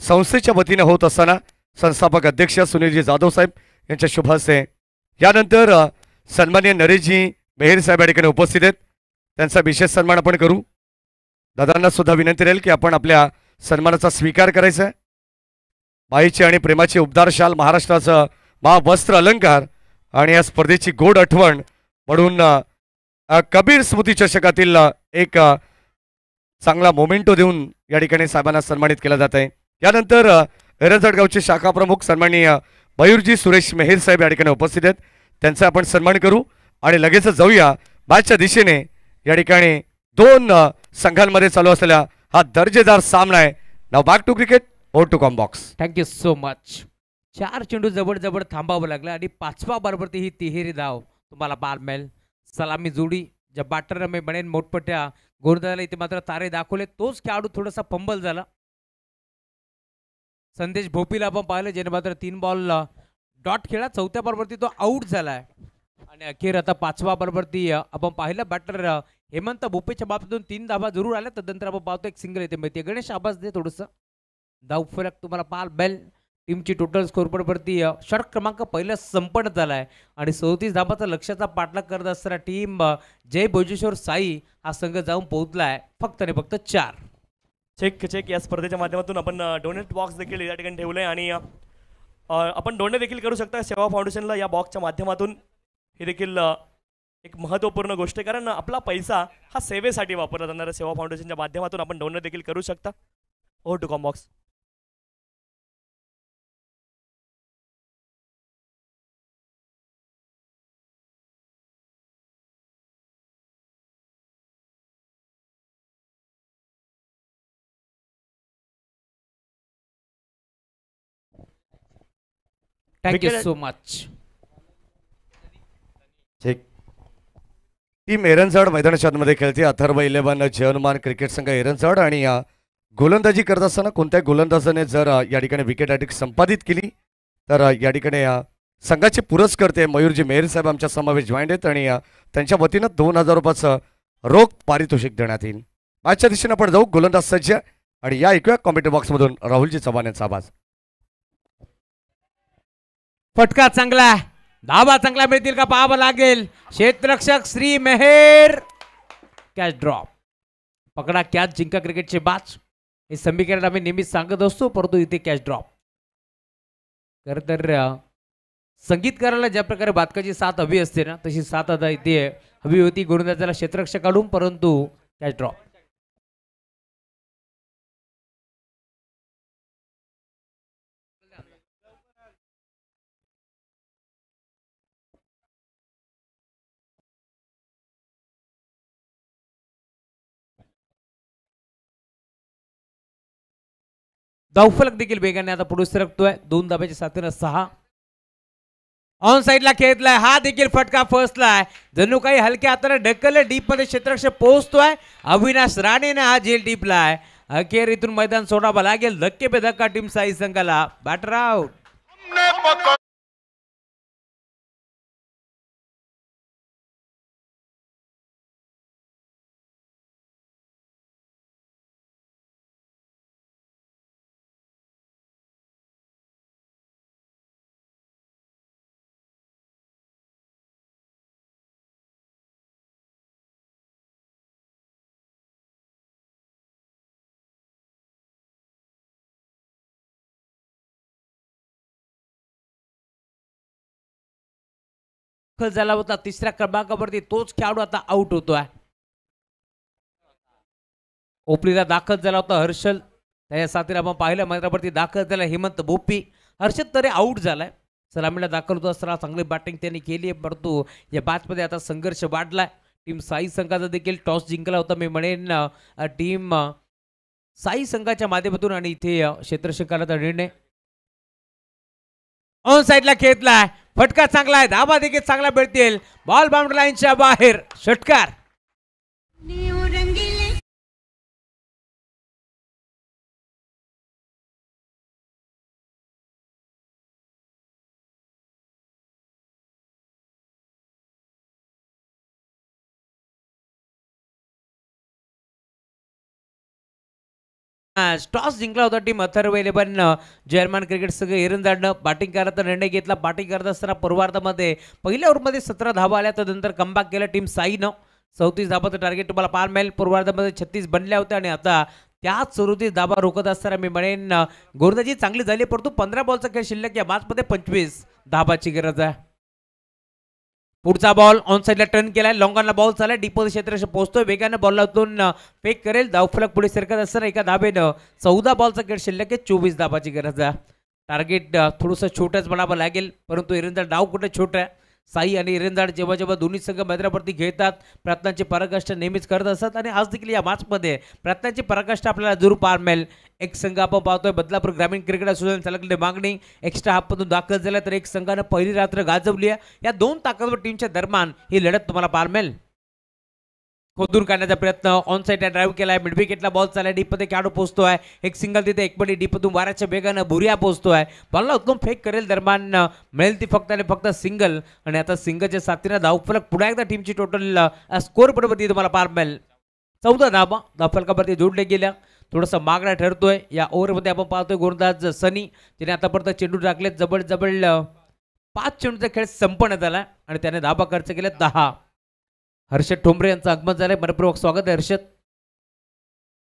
संस्थेच्या वतीने होत असताना संस्थापक अध्यक्ष सुनीलजी जाधव साहेब यांच्या शुभ हस्ते. यानंतर सन्माननीय नरेशजी मेहर साहेब या ठिकाणी उपस्थित आहेत त्यांचा विशेष सन्मान आपण करू. दादांना सुद्धा विनंती राहील की आपण आपल्या सन्मानाचा स्वीकार करायचा आहे. माईची आणि प्रेमाची उबदार शाल महाराष्ट्राचं महावस्त्र अलंकार आणि या स्पर्धेची गोड आठवण म्हणून कबीर स्मृती चषकातील एक चांगला मोमेंटो देऊन या ठिकाणी साहेबांना सन्मानित केला जात आहे. यानंतर एरंजाड गावचे शाखा प्रमुख सन्माननीय मयूरजी सुरेश मेहर साहेब या ठिकाणी उपस्थित आहेत त्यांचा आपण सन्मान करू. आणि लगेचच जाऊया मॅचच्या दिशेने. या ठिकाणी 2 संघांमध्ये चालू असलेला हा दर्जेदार सामना आहे. नाव बॅक टू क्रिकेट ओ टू कॉम्बॉक्स. Thank you so much. 4 चेंडू जबड थांबावं लागलं आणि 5व्या बॉलवरती ही तिहेरी धाव तुम्हाला पाहायला मिळेल. सलामी जोडी ज्या बॅटरनं मी म्हणेन मोठमोठ्या गोलंदाजाला इथे मात्र तारे दाखवले. तोच खेळाडू थोडासा फंबल झाला. संदेश भोपीला आपण पाहिलं ज्याने मात्र 3 बॉल डॉट खेळला. 4थ्या बॉलवरती तो आऊट झालाय. आणि अखेर आता 5व्या बॉलवरती आपण पाहिलं बॅटर हेमंत भोपेच्या बाबतीतून 3 धावा जरूर आल्या. त्यानंतर आपण पाहतो एक सिंगल येते मिळते. गणेश आवाज दे थोडंसं धाव फरक तुम्हाला पाहाल बेल. टीमची टोटल स्कोरबोर्डवरती षटक क्रमांक पहिला संपन्न झाला आहे. आणि 34 धावाचा लक्ष्याचा पाठलाग करत असताना टीम जय भोजेश्वर साई हा संघ जाऊन पोहोचला आहे फक्त आणि फक्त 4. चेक या स्पर्धेच्या माध्यमातून आपण डोनेट बॉक्स देखील या ठिकाणी ठेवलं आहे. आणि आपण डोनेट देखील करू शकता सेवा फाउंडेशनला या बॉक्सच्या माध्यमातून. हे देखील एक महत्त्वपूर्ण गोष्ट आहे कारण आपला पैसा हा सेवेसाठी वापरला जाणार आहे. सेवा फाउंडेशनच्या माध्यमातून आपण डोनेट देखील करू शकता. ओ टू कॉम्बॉक्स. Thank you so much. Team Eranjad मैदानाच्या आतमध्ये खेळते. अथर्व 11 जय हनुमान क्रिकेट संघ एरंजाड. आणि गोलंदाजी करत असताना कोणत्याही गोलंदाजाने जर या ठिकाणी विकेट अधिक संपादित केली तर या ठिकाणी संघाचे पुरस्कर्ते मयूरजी मेहर साहेब आमच्या समावेश जॉईंट आहेत. आणि त्यांच्या वतीनं 2000 रुपयाचं रोख पारितोषिक देण्यात येईल. मॅचच्या दिशेने आपण जाऊ. गोलंदाज सज्ज आणि या ऐकूया कॉमेंट्री बॉक्समधून राहुलजी चव्हाण यांचा आवाज. फटका चांगला धावा चांगला मिळतील का पाहावं लागेल. क्षेत्ररक्षक श्री मेहर कॅच ड्रॉप. पकडा कॅच जिंका क्रिकेटचे बाच हे समीकरण आम्ही नेहमीच सांगत असतो परंतु इथे कॅच ड्रॉप. खरं तर संगीतकाराला ज्या प्रकारे बादकाची साथ हवी असते ना तशी साथ आता इथे हवी होती गोलंदाजाला क्षेत्ररक्षकाकडून परंतु कॅच ड्रॉप. धावफलक देखील वेगाने आता पुढे सरकतोय 2 धाब्याच्या साथीनं 6. ऑन साईडला खेळतलाय, हा देखील फटका फसलाय, जणू काही हलक्या हाताने ढकलले, डीप मध्ये क्षेत्ररक्षक पोहोचतोय. अविनाश राणेने हा झेल टिपलाय. अखेर इथून मैदान सोडावं लागेल. धक्के पे धक्का टीम साई संघाला. Batter out. झाला होता 3ऱ्या क्रमांकावरती तोच खेळाडू आता आउट होतोय. ओपलीला दाखल झाला होता हर्षल, त्या साथीला आपण पाहिलं मैदानावरती दाखल झाला हेमंत बोपी. हर्षद तरी आउट झालाय. सलामीला दाखल होत असताना चांगली बॅटिंग त्यांनी केली आहे, परंतु या मॅचमध्ये आता संघर्ष वाढलाय. टीम साई संघाचा देखील टॉस जिंकला होता मी म्हणेन टीम साई संघाच्या माध्यमातून, आणि इथे क्षेत्ररक्षकाचा निर्णय. ऑन साईडला खेळतलाय, फटका चांगला आहे, धाबा देखील चांगला मिळतील. बॉल बाउंड्री लाईनच्या बाहेर, षटकार. टॉस जिंकला होता टीम अथर्व 11 जर्मन क्रिकेट संघ एरंदाडनं बॅटिंग करायचा निर्णय घेतला. बॅटिंग करत असताना पूर्वार्धामध्ये पहिल्या ओव्हरमध्ये 17 धावा आल्या, त्यानंतर कमबॅक केलं टीम साईनं. 34 धाबाचं टार्गेट तुम्हाला पाहायला मिळेल. पूर्वार्धामध्ये 36 बनल्या होत्या आणि आता त्याच 34 धाबा रोखत असताना मी म्हणेन गोलंदाजी चांगली झाली, परंतु 15 बॉलचा खेळ शिल्लक, या मॅचमध्ये 25 धाबाची गरज आहे. पुढचा बॉल ऑन साईडला टर्न केलाय, लॉंगॉनला बॉल चाललाय, डीप क्षेत्राशी पोहोचतोय, वेगाने बॉलतून फेक करेल. धावफलक पुढे सरकत असताना एका धाबेनं 14 बॉलचा खेळ शिल्लक आहे, 24 धाबाची गरज आहे. टार्गेट थोडंसं छोटंच म्हणावं लागेल, परंतु एरंदाड डाव कुठे छोटा आहे. साई आणि एरंदाड जेव्हा जेव्हा दोन्ही संघ मैदानावरती खेळतात प्रयत्नांची पराकाष्ठा नेहमीच करत असतात, आणि आज देखील या मॅचमध्ये प्रयत्नांची पराकाष्ठा आपल्याला जरूर पाहायला मिळेल. एक संघ आपण पाहतोय बदलापूर ग्रामीण क्रिकेट असोसिएशन चालकले मागणी एक्स्ट्रा हाफमधून दाखल झाला, तर एक संघानं पहिली रात्र गाजवली आहे. या दोन ताकदवर टीमच्या दरम्यान ही लढत तुम्हाला पाहायला मिळेल. खोदून काढण्याचा प्रयत्न, ऑन साईडला ड्राईव्ह केलाय, मिड विकेटला बॉल चाललाय, डीपमध्ये खेळाडू पोहोचतोय, एक सिंगल तिथे एकपडी डीपमधून वाऱ्याच्या वेगानं भुरिया पोहोचतोय, बॉलला उत्तम फेक करेल, दरम्यान मिळेल ती फक्त आणि फक्त सिंगल, आणि आता सिंगलच्या साथीनं धावफलक पुन्हा एकदा टीमची टोटल स्कोर पडवरती तुम्हाला पाहायला मिळेल. 14 धाबा धावफलकावरती जोडले गेल्या. थोडासा मागणा ठरतोय या ओव्हरमध्ये. आपण पाहतोय गोलंदाज सनी, त्याने आतापर्यंत चेंडू टाकलेत जबळ जबळ 5 चेंडूचा खेळ संपण्यात आला आणि त्याने धाबा खर्च केले 10. हर्षद ठोंबरे यांचं आगमन झालंय, मनपूर्वक स्वागत आहे Harshad.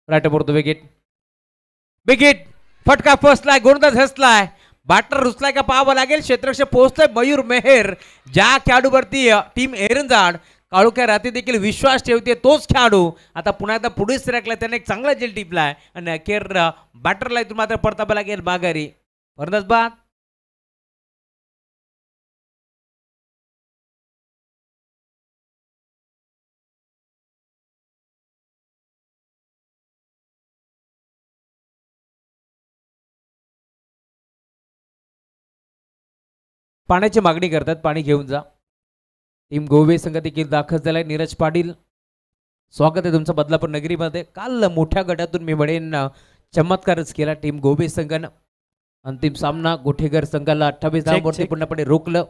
Right about the wicket. Wicket फटका फसलाय, गोलंदाज हसलाय, बॅटर रुसलाय का पाहावं लागेल. क्षेत्ररक्षक पोहोचतोय मयूर मेहर, ज्या खेळाडूवरती टीम एरंदाड काळोख्या रात्री देखील विश्वास ठेवते, तोच खेळाडू आता पुन्हा एकदा पुढे सरकलाय, त्याने एक चांगला जेल टिपलाय आणि अखेर बॅटरला इथून मात्र परतावा लागेल माघारी. फर्नास बाद. पाण्याची मागणी करतात, पाणी घेऊन जा. टीम गोवे संघ देखील दाखल झालाय. नीरज पाटील, स्वागत आहे तुमचं बदलापूर नगरीमध्ये. काल मोठ्या गटातून मी म्हणेन चमत्कारच केला टीम गोवे संघानं. अंतिम सामना गोठेकर संघाला 28 धावांवरती पूर्णपणे रोखलं.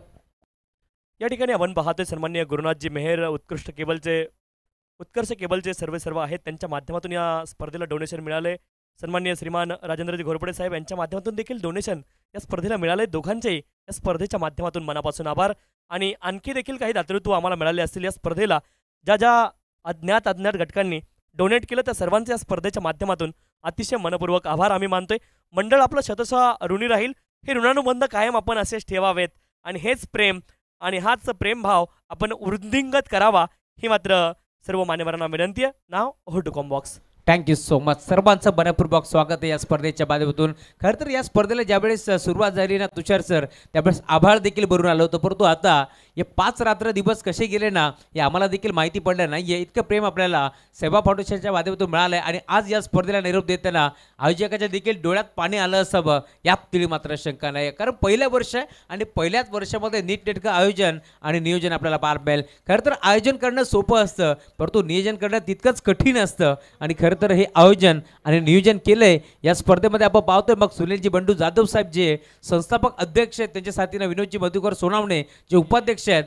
या ठिकाणी आपण पाहतोय सन्माननीय गुरुनाथजी मेहर उत्कृष्ट केबलचे सर्व आहेत, त्यांच्या माध्यमातून या स्पर्धेला डोनेशन मिळाले. सन्माननीय श्रीमान राजेंद्रजी घोरपडे साहेब यांच्या माध्यमातून देखील डोनेशन या स्पर्धेला मिळाले. दोघांचे या स्पर्धेच्या माध्यमातून मनापासून आभार. आणि आणखी देखील काही दातृत्व आम्हाला मिळाले असतील या स्पर्धेला. ज्या अज्ञात घटकांनी डोनेट केलं त्या सर्वांचे या स्पर्धेच्या माध्यमातून अतिशय मनपूर्वक आभार आम्ही मानतोय. मंडळ आपलं शतशः ऋणी राहील. हे ऋणानुबंध कायम आपण असेच ठेवावेत आणि हेच प्रेम आणि हाच प्रेमभाव आपण वृद्धिंगत करावा, ही मात्र सर्व मान्यवरांना विनंती आहे. नाव होटुकॉम बॉक्स. Thank you so much. सर्वांचं मनपूर्वक स्वागत आहे या स्पर्धेच्या माध्यमातून. खरं तर या स्पर्धेला ज्यावेळेस सुरुवात झाली ना तुषार सर, त्यावेळेस आभाळ देखील भरून आलं होतं, परंतु आता हे 5 रात्र दिवस कसे गेले ना हे आम्हाला देखील माहिती पडलं नाही आहे. इतकं प्रेम आपल्याला सेवा फाउंडेशनच्या माध्यमातून मिळालं आहे आणि आज या स्पर्धेला निरोप देताना आयोजकाच्या देखील डोळ्यात पाणी आलं असावं यात तिळी मात्र शंका नाही. कारण पहिलं वर्ष आहे आणि पहिल्याच वर्षामध्ये नीटनेटकं आयोजन आणि नियोजन आपल्याला पार मिळेल. खरं तर आयोजन करणं सोपं असतं परंतु नियोजन करणं तितकंच कठीण असतं आणि खरं तर हे आयोजन आणि नियोजन केलंय या स्पर्धेमध्ये आपण पाहतोय. मग सुनीलजी बंडू जाधव साहेब जे संस्थापक अध्यक्ष आहेत, त्यांच्या साथीनं विनोदजी मधुकर सोनावणे जे उपाध्यक्ष आहेत,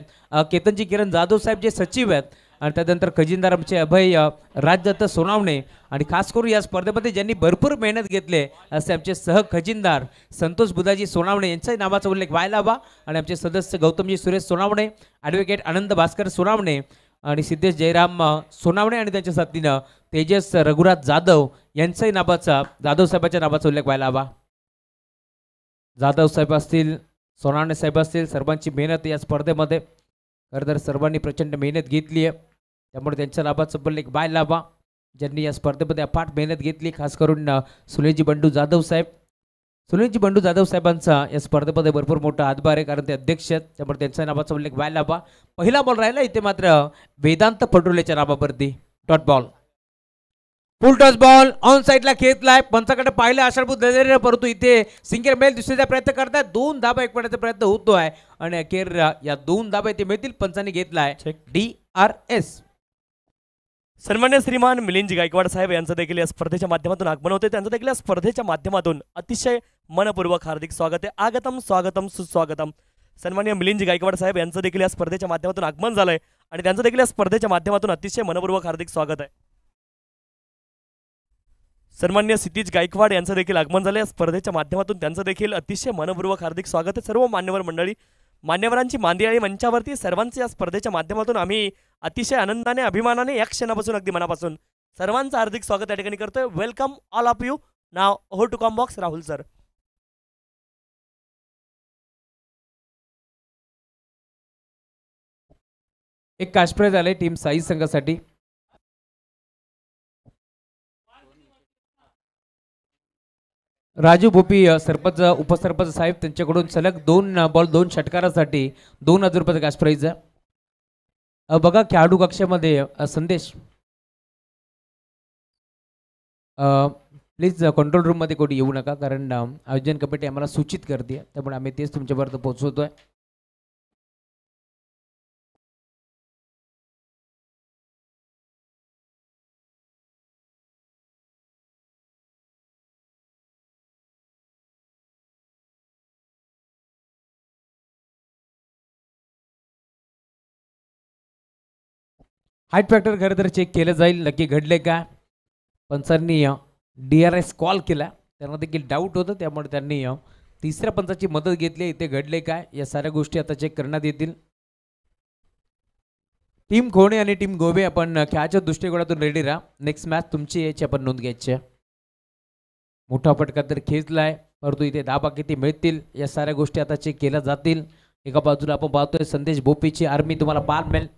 केतनजी किरण जाधव साहेब जे सचिव आहेत आणि त्यानंतर खजिनदार आमचे अभय राजदत्त सोनावणे आणि खास करून या स्पर्धेमध्ये ज्यांनी भरपूर मेहनत घेतले असे आमचे सह खजिनदार संतोष बुधाजी सोनावणे यांच्याही नावाचा उल्लेख व्हायला हवा आणि आमचे सदस्य गौतमजी सुरेश सोनावणे, ॲडव्होकेट आनंद भास्कर सोनावणे आणि सिद्धेश जयराम सोनावणे आणि त्यांच्या साथीनं तेजस रघुराज जाधव यांच्याही नावाचा जाधव साहेबांच्या नावाचा उल्लेख व्हायला हवा. जाधव साहेब असतील, सोनावणे साहेब असतील, सर्वांची मेहनत या स्पर्धेमध्ये खरं तर सर्वांनी प्रचंड मेहनत घेतली आहे त्यामुळे त्यांच्या नावाचा उल्लेख व्हायला हवा ज्यांनी या स्पर्धेमध्ये अफाट मेहनत घेतली. खास करून सुनीलजी बंडू जाधव साहेब. सुनीलजी बंडू जाधव साहेबांचा या स्पर्धेमध्ये भरपूर मोठा हातभार आहे कारण ते अध्यक्ष आहेत त्यामुळे त्यांच्या नावाचा उल्लेख व्हायला हवा. पहिला बॉल राहिला इथे मात्र वेदांत पटोलेच्या नावावरती dot ball. Full touch ball on साईडला खेचलाय. पंचाकडे पाहिलं आषाढभूत धैर्य परंतु इथे सिंगल मेल दुसऱ्याचा प्रयत्न करतायत. 2 धाबा एक पडण्याचा प्रयत्न होतोय आणि अखेर या 2 धाबा इथे मिळतील. पंचांनी घेतलाय DRS. सन्मान्य श्रीमान मिलिंदजी गायकवाड साहेब यांचं देखील या स्पर्धेच्या माध्यमातून आगमन होते. त्यांचं देखील या स्पर्धेच्या माध्यमातून अतिशय मनपूर्वक हार्दिक स्वागत आहे. आगतम स्वागतम सुस्वागतम. सन्मान्य मिलिंदजी गायकवाड साहेब यांचं देखील या स्पर्धेच्या माध्यमातून आगमन झालंय आणि त्यांचं देखील या स्पर्धेच्या माध्यमातून अतिशय मनपूर्वक हार्दिक स्वागत आहे. सन्मान्य क्षितिज गायकवाड यांचं देखील आगमन झालं या स्पर्धेच्या माध्यमातून त्यांचं देखील अतिशय मनपूर्वक हार्दिक स्वागत आहे. सर्व मान्यवर मंडळी, मान्यवरांची मांदियाळी मंचावरती सर्वांचे या स्पर्धेच्या माध्यमातून आम्ही अतिशय आनंदाने अभिमानाने या क्षणापासून अगदी मनापासून सर्वांचं हार्दिक स्वागत या ठिकाणी करतोय. Welcome all of you. नाव हो टू कॉम बॉक्स राहुल सर. एक कॅश प्राइज आले टीम साई संघासाठी. राजू भोपी सरपंच उपसरपंच साहेब त्यांच्याकडून सलग 2 बॉल 2 षटकारासाठी 2000 रुपयाचा कॅश प्राइज आहे. बघा खेळाडू कक्षामध्ये संदेश प्लीज कंट्रोल रूममध्ये कोणी येऊ नका कारण आयोजन कमिटी आम्हाला सूचित करते त्यामुळे आम्ही तेच तुमच्यापर्यंत पोहोचवतोय. हाईट फॅक्टर खरं तर चेक केलं जाईल नक्की घडले का. पंचांनी DRS कॉल केला त्यांना देखील डाऊट होतं त्यामुळे त्यांनी तिसऱ्या पंचाची मदत घेतली. इथे घडले काय या साऱ्या गोष्टी आता चेक करण्यात येतील. टीम खोणे आणि टीम गोबे आपण खेळाच्या दृष्टिकोनातून रेडी राहा. नेक्स्ट मॅच तुमची याची आपण नोंद घ्यायची आहे. मोठा फटका तर खेचलाय परंतु इथे धाबा किती मिळतील या साऱ्या गोष्टी आता चेक केल्या जातील. एका बाजूला आपण पाहतोय संदेश भोपीची आर्मी तुम्हाला पार मिळेल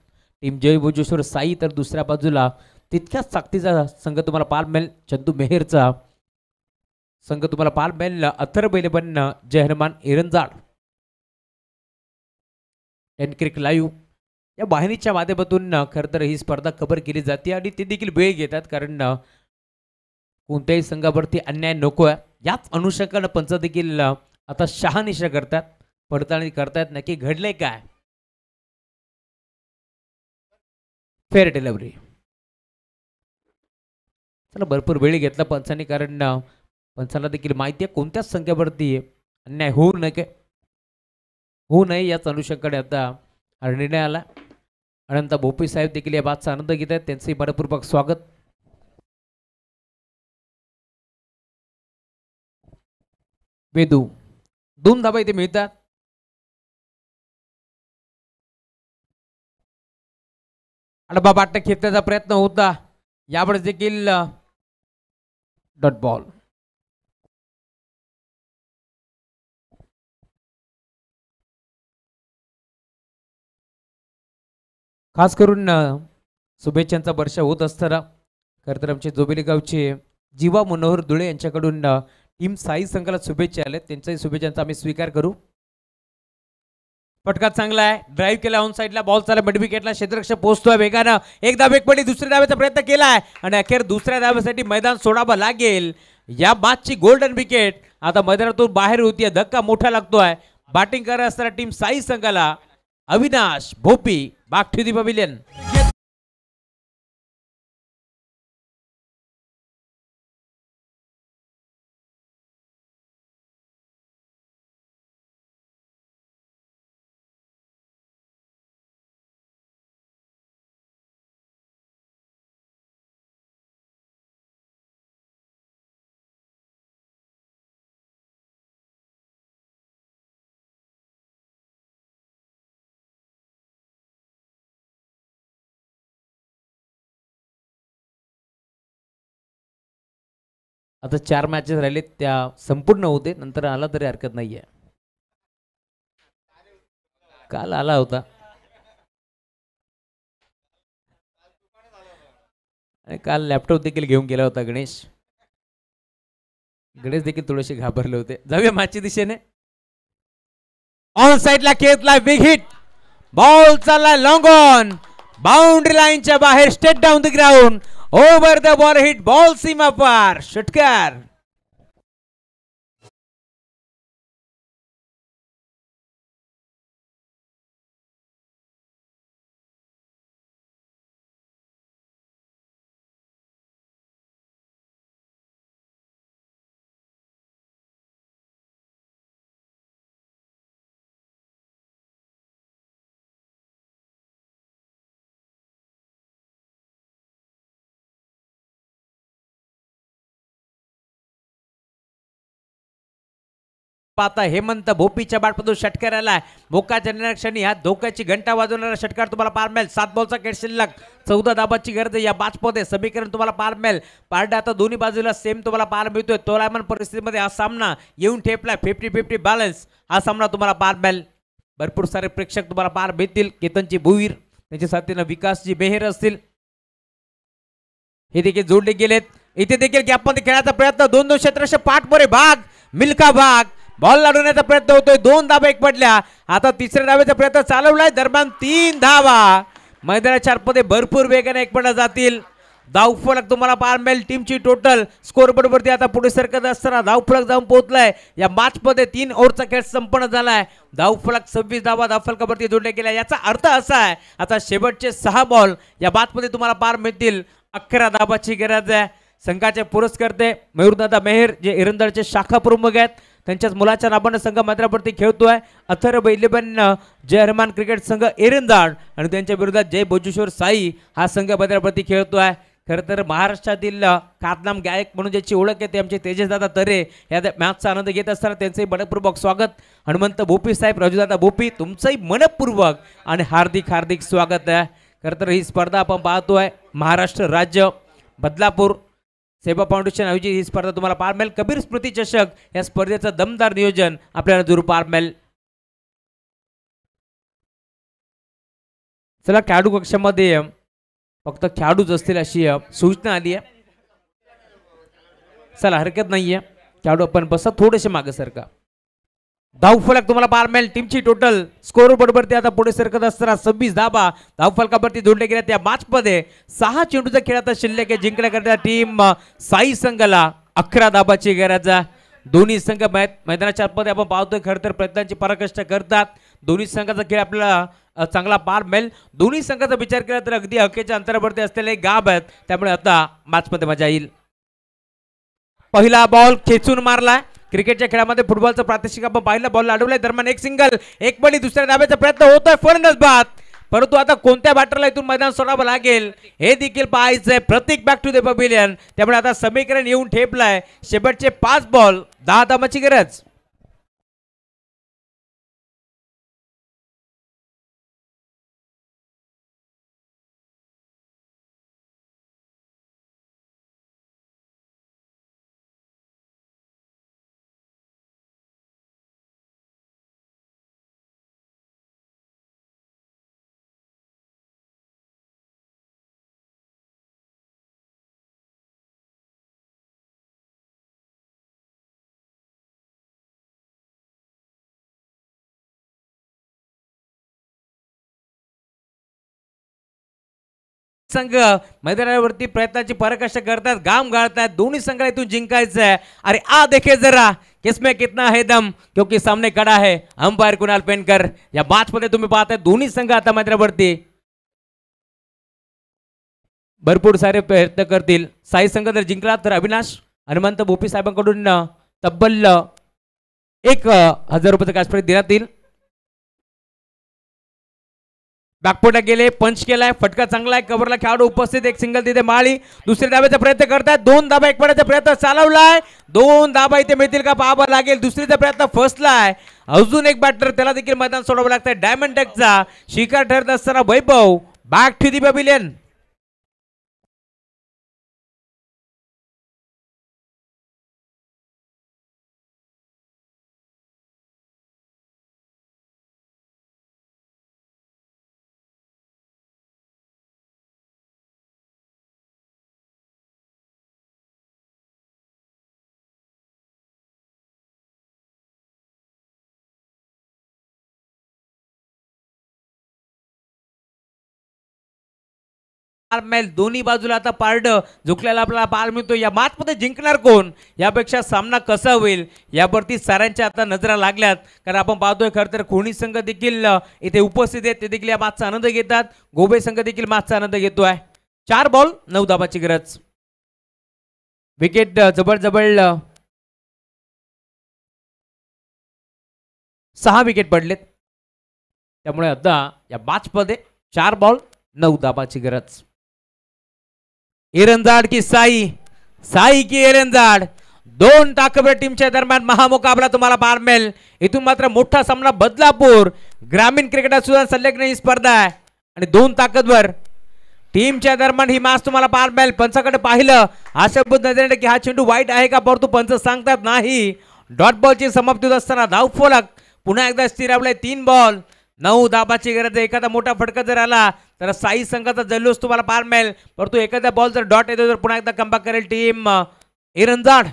टीम जय भोजेश्वर साई तर दुसऱ्या बाजूला तितक्याच ताकदीचा संघ तुम्हाला पार मिळेल चंदू मेहेरचा संघ तुम्हाला पार मिळेल अथर्व इलेवन जय हनुमान एरंजाड. टेन क्रिक लाईव्ह या वाहिनीच्या माध्यमातून खरं तर ही स्पर्धा कव्हर केली जाते आणि ते देखील वेळ घेतात कारण कोणत्याही संघावरती अन्याय नको आहे. याच अनुषंगानं पंच देखील आता शहानिशा करतात पडताळणी करतायत नक्की घडले काय. Fair delivery. चला भरपूर वेळ घेतला पंचांनी कारण पंचांना देखील माहिती आहे कोणत्याच संख्येवरती अन्याय होऊ नये याच अनुषंगाने आता हा निर्णय आला. अनंत भोपी साहेब देखील या बातचा आनंद घेत आहेत त्यांचंही मनपूर्वक स्वागत. वेदू 2 धाबा इथे मिळतात. अडबा बाटक खेचण्याचा प्रयत्न होता यावेळेस देखील डॉट बॉल. खास करून शुभेच्छांचा वर्षा होत असताना खरं तर आमचे जोबेली गावचे जीवा मनोहर धुळे यांच्याकडून टीम साई संघाला शुभेच्छा आल्या त्यांच्याही शुभेच्छांचा आम्ही स्वीकार करू. फटका चांगला आहे, ड्राईव्ह केला ऑन साईडला, बॉल चालला मिड विकेटला, क्षेत्ररक्षक पोहोचतोय वेगानं, एकदा वेग पडली, दुसऱ्या धावेचा प्रयत्न केलाय आणि अखेर दुसऱ्या धावेसाठी मैदान सोडावं लागेल. या मॅचची गोल्डन विकेट आता मैदानातून बाहेर होतीये, धक्का मोठा लागतोय. बॅटिंग करत असताना टीम साई संघाला Avinash Bhopi back to the pavilion. आता 4 मॅचेस राहिले, त्या संपूर्ण होते, नंतर आला तरी हरकत नाहीये. काल आला होता आणि काल लॅपटॉप देखील घेऊन गेला होता गणेश. गणेश देखील थोडेसे घाबरले होते. जाऊया मॅचच्या दिशेने. ऑन साइडला खेचला, बिग हिट, बॉल चालला लॉंग ऑन, बाउंड्री लाईनच्या बाहेर, straight down the ground, over the ball hit, ball सीमा पार, षटकार. पाहता हेमंत भोपीच्या बॅटमधून षटकार आलाय. भोकाच्या निरीक्षणी ह्या धोक्याची घंटा वाजवणारा षटकार तुम्हाला पार मिळेल. 7 बॉलचा खेळ शिल्लक, 14 धाबाची गरज या बॅचमध्ये. समीकरण तुम्हाला पार मिळेल. पारडा आता दोन्ही बाजूला सेम तुम्हाला पार मिळतोय. तोलायमान परिस्थितीमध्ये हा सामना येऊन ठेपलाय. 50-50 बॅलन्स हा सामना तुम्हाला पार मिळेल. भरपूर सारे प्रेक्षक तुम्हाला पार मिळतील. केतनजी भुईर, त्यांच्या साथीनं विकासजी बेहेर असतील, हे देखील जोडले गेलेत. इथे देखील गॅपमध्ये खेळायचा प्रयत्न, 2-2 क्षेत्ररक्षक पाठमोरे, भाग मिल्खा भाग, बॉल लाडवण्याचा प्रयत्न होतोय. 2 धाबा एक पडल्या. आता तिसऱ्या धावेचा प्रयत्न चालवलाय, दरम्यान 3 धावा. मैदानाच्या आतमध्ये भरपूर वेगाने एक पडला जातील. धावफलक तुम्हाला पार मिळेल. टीमची टोटल स्कोर बरोबरती आता पुढे सरकत असताना धावफलक जाऊन पोहोचलाय. या मॅच मध्ये 3 ओव्हरचा खेळ संपन्न झालाय. धावफलक 26 धावा धावफलकावरती जोडल्या गेल्या. याचा अर्थ असा आहे, आता शेवटचे 6 बॉल या मॅच मध्ये तुम्हाला पार मिळतील. 11 धाबाची गरज आहे. संघाचे पुरस्कर्ते मयूरदादा मेहर, जे एरंदाळचे शाखा प्रमुख आहेत, त्यांच्याच मुलाच्या नावानं संघ मैदानावरती खेळतोय. अथर्व 11 जय हनुमान क्रिकेट संघ एरंदाळ आणि त्यांच्या विरोधात जय भोजेश्वर साई हा संघ मैदानावरती खेळतोय. खरं तर महाराष्ट्रातील ख्यातनाम गायक म्हणून ज्याची ओळख आहे ते आमचे तेजसदादा तरे या मॅचचा आनंद घेत असताना त्यांचंही मनपूर्वक स्वागत. हनुमंत भोपी साहेब, राजूदादा भोपी, तुमचंही मनपूर्वक आणि हार्दिक हार्दिक स्वागत आहे. खरं तर ही स्पर्धा आपण पाहतोय महाराष्ट्र राज्य बदलापूर सेवा फाउंडेशन आयोजित ही स्पर्धा तुम्हाला पार मिळेल. कबीर स्मृती चषक या स्पर्धेचं दमदार नियोजन आपल्याला जरूर पार मिळेल. चला, खेळाडू कक्षामध्ये फक्त खेळाडूच असतील अशी सूचना आली आहे. चला, हरकत नाहीये, खेळाडू आपण बसा, थोडेसे मागे सरका. धावफलक तुम्हाला पार मिळेल. टीमची टोटल स्कोर बरोबर ते आता पुढे सरकत असताना 26 धाबा धावफलकावरती जोडले गेल्या. त्या मॅच मध्ये 6 चेंडूचा खेळ आता शिल्लक आहे. जिंकण्याकरता टीम साई संघाला 11 धाबाची गरज आहे. दोन्ही संघ मैदानाच्या आतमध्ये आपण पाहतोय खरं तर प्रयत्नांची पराकाष्ठा करतात. दोन्ही संघाचा खेळ आपल्याला चांगला पार मिळेल. दोन्ही संघाचा विचार केला तर अगदी हक्केच्या अंतरावरती असलेले गाब आहेत, त्यामुळे आता मॅच मध्ये मजा येईल. पहिला बॉल खेचून मारला. क्रिकेटच्या खेळामध्ये फुटबॉलचं प्रात्यक्षिक आपण पाहिलं. बॉल अडवलाय, दरम्यान एक सिंगल, एक बळी, दुसऱ्या धाब्याचा प्रयत्न होतोय, फलंदाज बाद. परंतु आता कोणत्या बॅटरला इथून मैदान सोडावं लागेल हे देखील पाहायचंय. प्रतीक बॅक टू द पॅव्हिलियन. त्यामुळे आता समीकरण येऊन ठेपलाय. शेवटचे 5 बॉल 10 धाबाची गरज. संघ मैदानावरती प्रयत्नाची पराकाष्ठा करतात, घाम गाळतात, दोन्ही संघाला इथून जिंकायचं है। अरे आ देखे जरा किसमें कितना है दम, क्योंकि सामने खड़ा है अंपायर कुणाल पेनकर। या मैच मध्ये तुम्ही पाहताय दोन्ही संघ आता मैदानावरती भरपूर सारे प्रयत्न करतील। साई संघ जर जिंकला तर अविनाश हनुमंत भोपी साहेबांकडून तब्बल 1000 रुपयाचा कॅश प्राइज देण्यात येईल। बॅकपोटा गेले, पंच केलाय, फटका चांगला आहे, कव्हरला खेळाडू उपस्थित, एक सिंगल तिथे माळी, दुसऱ्या दाब्याचा प्रयत्न करतात, 2 धाबा एक पडायचा प्रयत्न चालवलाय, 2 धाबा इथे मिळतील का पाहावं लागेल, दुसरीचा प्रयत्न फसलाय, अजून एक बॅटर त्याला देखील मैदान सोडावं लागतंय। डायमंड टेकचा शिकार ठरत असताना वैभव बॅक टू दी पॅव्हिलियन। दोन्ही बाजूला आता पारड झुकलेला आपल्याला पाहायला मिळतो। या मॅच मध्ये जिंकणार कोण, यापेक्षा सामना कसा होईल यावरती साऱ्यांच्या आता नजरा लागल्यात, कारण आपण पाहतोय खरं तर कोणी संघ देखील इथे उपस्थित आहेत, ते देखील या मॅचचा आनंद घेतात, गोबे संघ देखील मॅचचा आनंद घेतोय। 4 बॉल 9 धाबाची गरज, विकेट जवळ 6 विकेट पडलेत, त्यामुळे आता या मॅच मध्ये 4 बॉल 9 धाबाची गरज। एरंजाड की साई की एरंजाड, 2 टाकबरे टीमच्या दरम्यान महामुकाबला तुम्हाला पाहायला मिळेल। इथून मात्र मोठा सामना बदलापूर ग्रामीण क्रिकेटात सुद्धा संलग्न ही स्पर्धा आहे आणि 2 ताकदवर टीमच्या दरम्यान ही मॅच तुम्हाला पाहायला मिळेल। पंचाकडे पाहिलं आशाभूत नजरेने की हा चेंडू वाईट आहे का, परंतु पंच सांगतात नाही। डॉट बॉलची समाप्ती होत असताना धावफलक पुन्हा एकदा स्थिरावलाय। 3 बॉल 9 धाबाची गरज आहे। एखादा मोठा फटका जर आला तर साई संघाचा जल्लोष तुम्हाला पाहायला मिळेल, परंतु एखादा बॉल जर डॉट येतो तर पुन्हा एकदा कमबॅक करेल team Eranjad.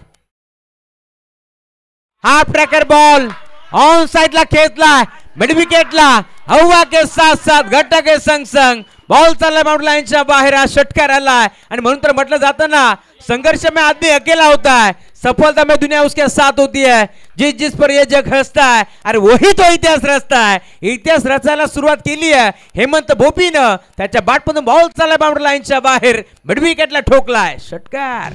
Half tracker ball on साइडला खेचला, मिड विकेटला हवा के साथ साथ घट्टा के संग संग बॉल चालला बाउंड्री लाईनच्या बाहेर, हा षटकार आलाय आणि म्हणून तर म्हटलं जातं ना, संघर्ष में आदमी अकेला होता है, सफलता में दुनिया उसके साथ होती है, जिस जिस पर ये जग हंसता है, अरे वही तो इतिहास रचता है। इतिहास रचायला सुरुवात केली आहे हेमंत भोपीनं, त्याच्या बॅटमधून बॉल चालला बाउंड्री लाईनच्या बाहेर, मिड विकेटला ठोकलाय षटकार।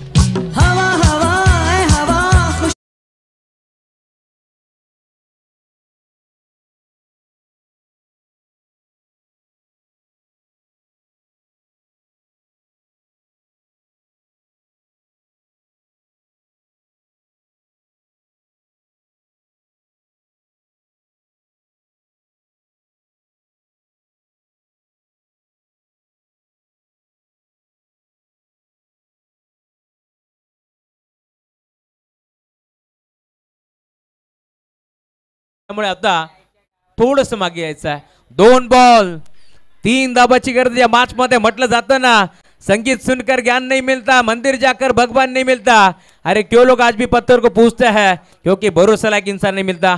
त्यामुळे आता थोडंसं मागे यायचं आहे। 2 बॉल 3 धाबाची गरज या मॅच मध्ये। म्हटलं जातं ना, संगीत सुनकर ज्ञान नहीं मिलता, मंदिर जाकर भगवान नहीं मिलता, अरे क्यों लोग आज भी पत्थर को पूछते हैं, क्योंकि भरोसा लायक इंसान नहीं मिलता।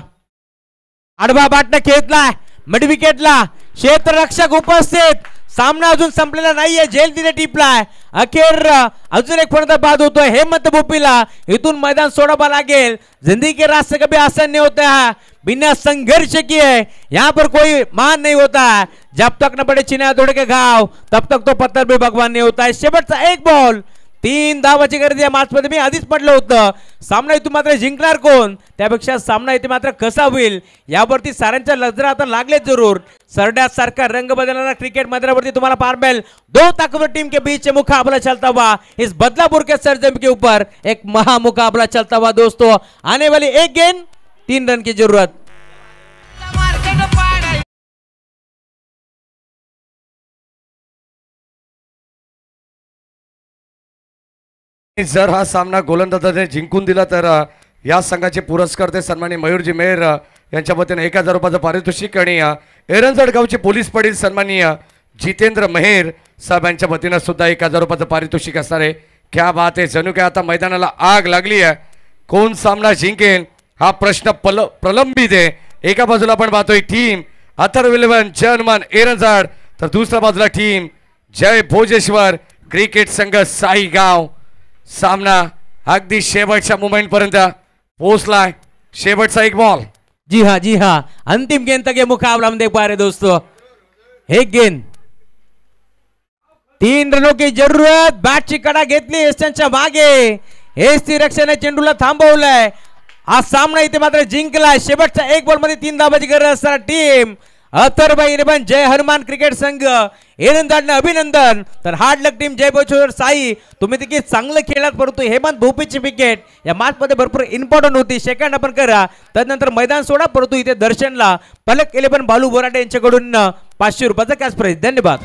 आडवा बाटने खेचलाय, मिड विकेटला क्षेत्ररक्षक उपस्थित, सामना अजून संपलेला नाहीये, झेल तिथे टिपलाय, अखेर अजून एक फलंदाज बाद होतोय हेमंत भोपीला, इथून मैदान सोडावा लागेल। जिंदगी के रास्ते कभी आसान नहीं होता है, बिना संघर्ष किए यहाँ पर कोई मान नहीं होता है, जब तक न पड़े चिन्ह तोड़ के घाव तब तक तो पत्थर भी भगवान नहीं होता है। शेवटचा 1 बॉल 3 धावाची गरज या मॅच मध्ये। मी आधीच म्हटलं होतं सामना इथून मात्र जिंकणार कोण, त्यापेक्षा सामना इथे मात्र कसा होईल यावरती साऱ्यांच्या नजरा आता लागले जरूर। सरड्यासारखा रंग बदलणारा क्रिकेट मैदानावरती तुम्हाला पाहायला मिळेल। 2 ताकतवर टीम के बीच मुकाबला चलता हुआ इस बदलापुर के सरजमीन के ऊपर एक महा मुकाबला चलता हुआ दोस्तों। आने वाली 1 गेंद 3 रन की जरूरत। जर हा सामना गोलंदाजाने जिंकून दिला तर या संघाचे पुरस्कर्ते सन्माननीय मयूरजी मेहर यांच्या वतीने 1000 रुपयाचं पारितोषिक आणि एरंजड गावचे पोलीस पाटील सन्माननीय जितेंद्र मेहर साहेब यांच्या वतीने सुद्धा 1000 रुपयाचं पारितोषिक असणार आहे। क्या बात आहे, जणू काय आता मैदानाला आग लागली आहे। कोण सामना जिंकेल हा प्रश्न प्रलंबित आहे। एका बाजूला आपण पाहतोय टीम अथर्व 11 जर्मन एरंजड, तर दुसऱ्या बाजूला टीम जय भोजेश्वर क्रिकेट संघ साईगाव सामना अगदी शेवटच्या मोमेंट पर्यंत पोहोचलाय. शेवटचा एक बॉल. जी हाँ अंतिम गेंद तक ये मुकाबला हम देख पा रहे दोस्तों. एक गेंद 3 रनों की जरूरत. बॅटची कडा घेतली एस्टनच्या मागे. एसटी रक्षाने चेंडूला थांबवलाय. हा सामना इथे मात्र जिंकलाय. शेवटच्या एक बॉल मध्ये 3 धाबाची गरज असणार टीम अथर्व 11 जय हनुमान क्रिकेट संघ एरंदाडनं अभिनंदन. तर हार्ड लक टीम जय भोजेश्वर साई तुम्ही देखील चांगलं खेळलात, परंतु हेमंत भोपीची विकेट या मॅच मध्ये भरपूर इम्पॉर्टंट होती. सेकंड आपण करा त्यानंतर मैदान सोडा, परंतु इथे दर्शनला पलक 11 बालू बोराटे यांच्याकडून 500 रुपयाचा कॅश प्राइज. धन्यवाद.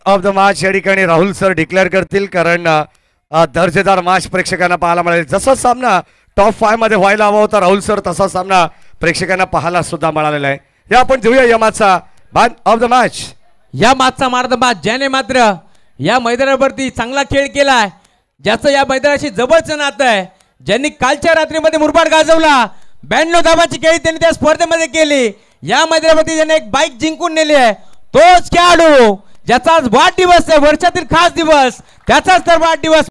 ऑफ द मॅच या ठिकाणी राहुल सर डिक्लेअर करतील, कारण दर्जेदार मॅच प्रेक्षकांना पाहायला मिळेल. जसा सामना टॉप 5 मध्ये व्हायला हवा होता राहुल सर, तसा सामना प्रेक्षकांना पाहायला सुद्धा मिळालेला आहे. या आपण घेऊया या मॅचचा मॅन ऑफ द मॅच. या मॅचचा मार्गदर्शक ज्याने मात्र या मैदानावरती चांगला खेळ केलाय, ज्याचं या मैदानाशी जवळचं नातं आहे, ज्यांनी कालच्या रात्रीमध्ये मुरबाड गाजवला. 92 धाबाची खेळी त्यांनी त्या स्पर्धेमध्ये केली. या मैदानावरती ज्याने एक बाईक जिंकून नेली आहे, तोच खेळाडू ज्याचा आज वाढदिवस आहे, वर्षातील खास दिवस, त्याचाच तर वाढदिवस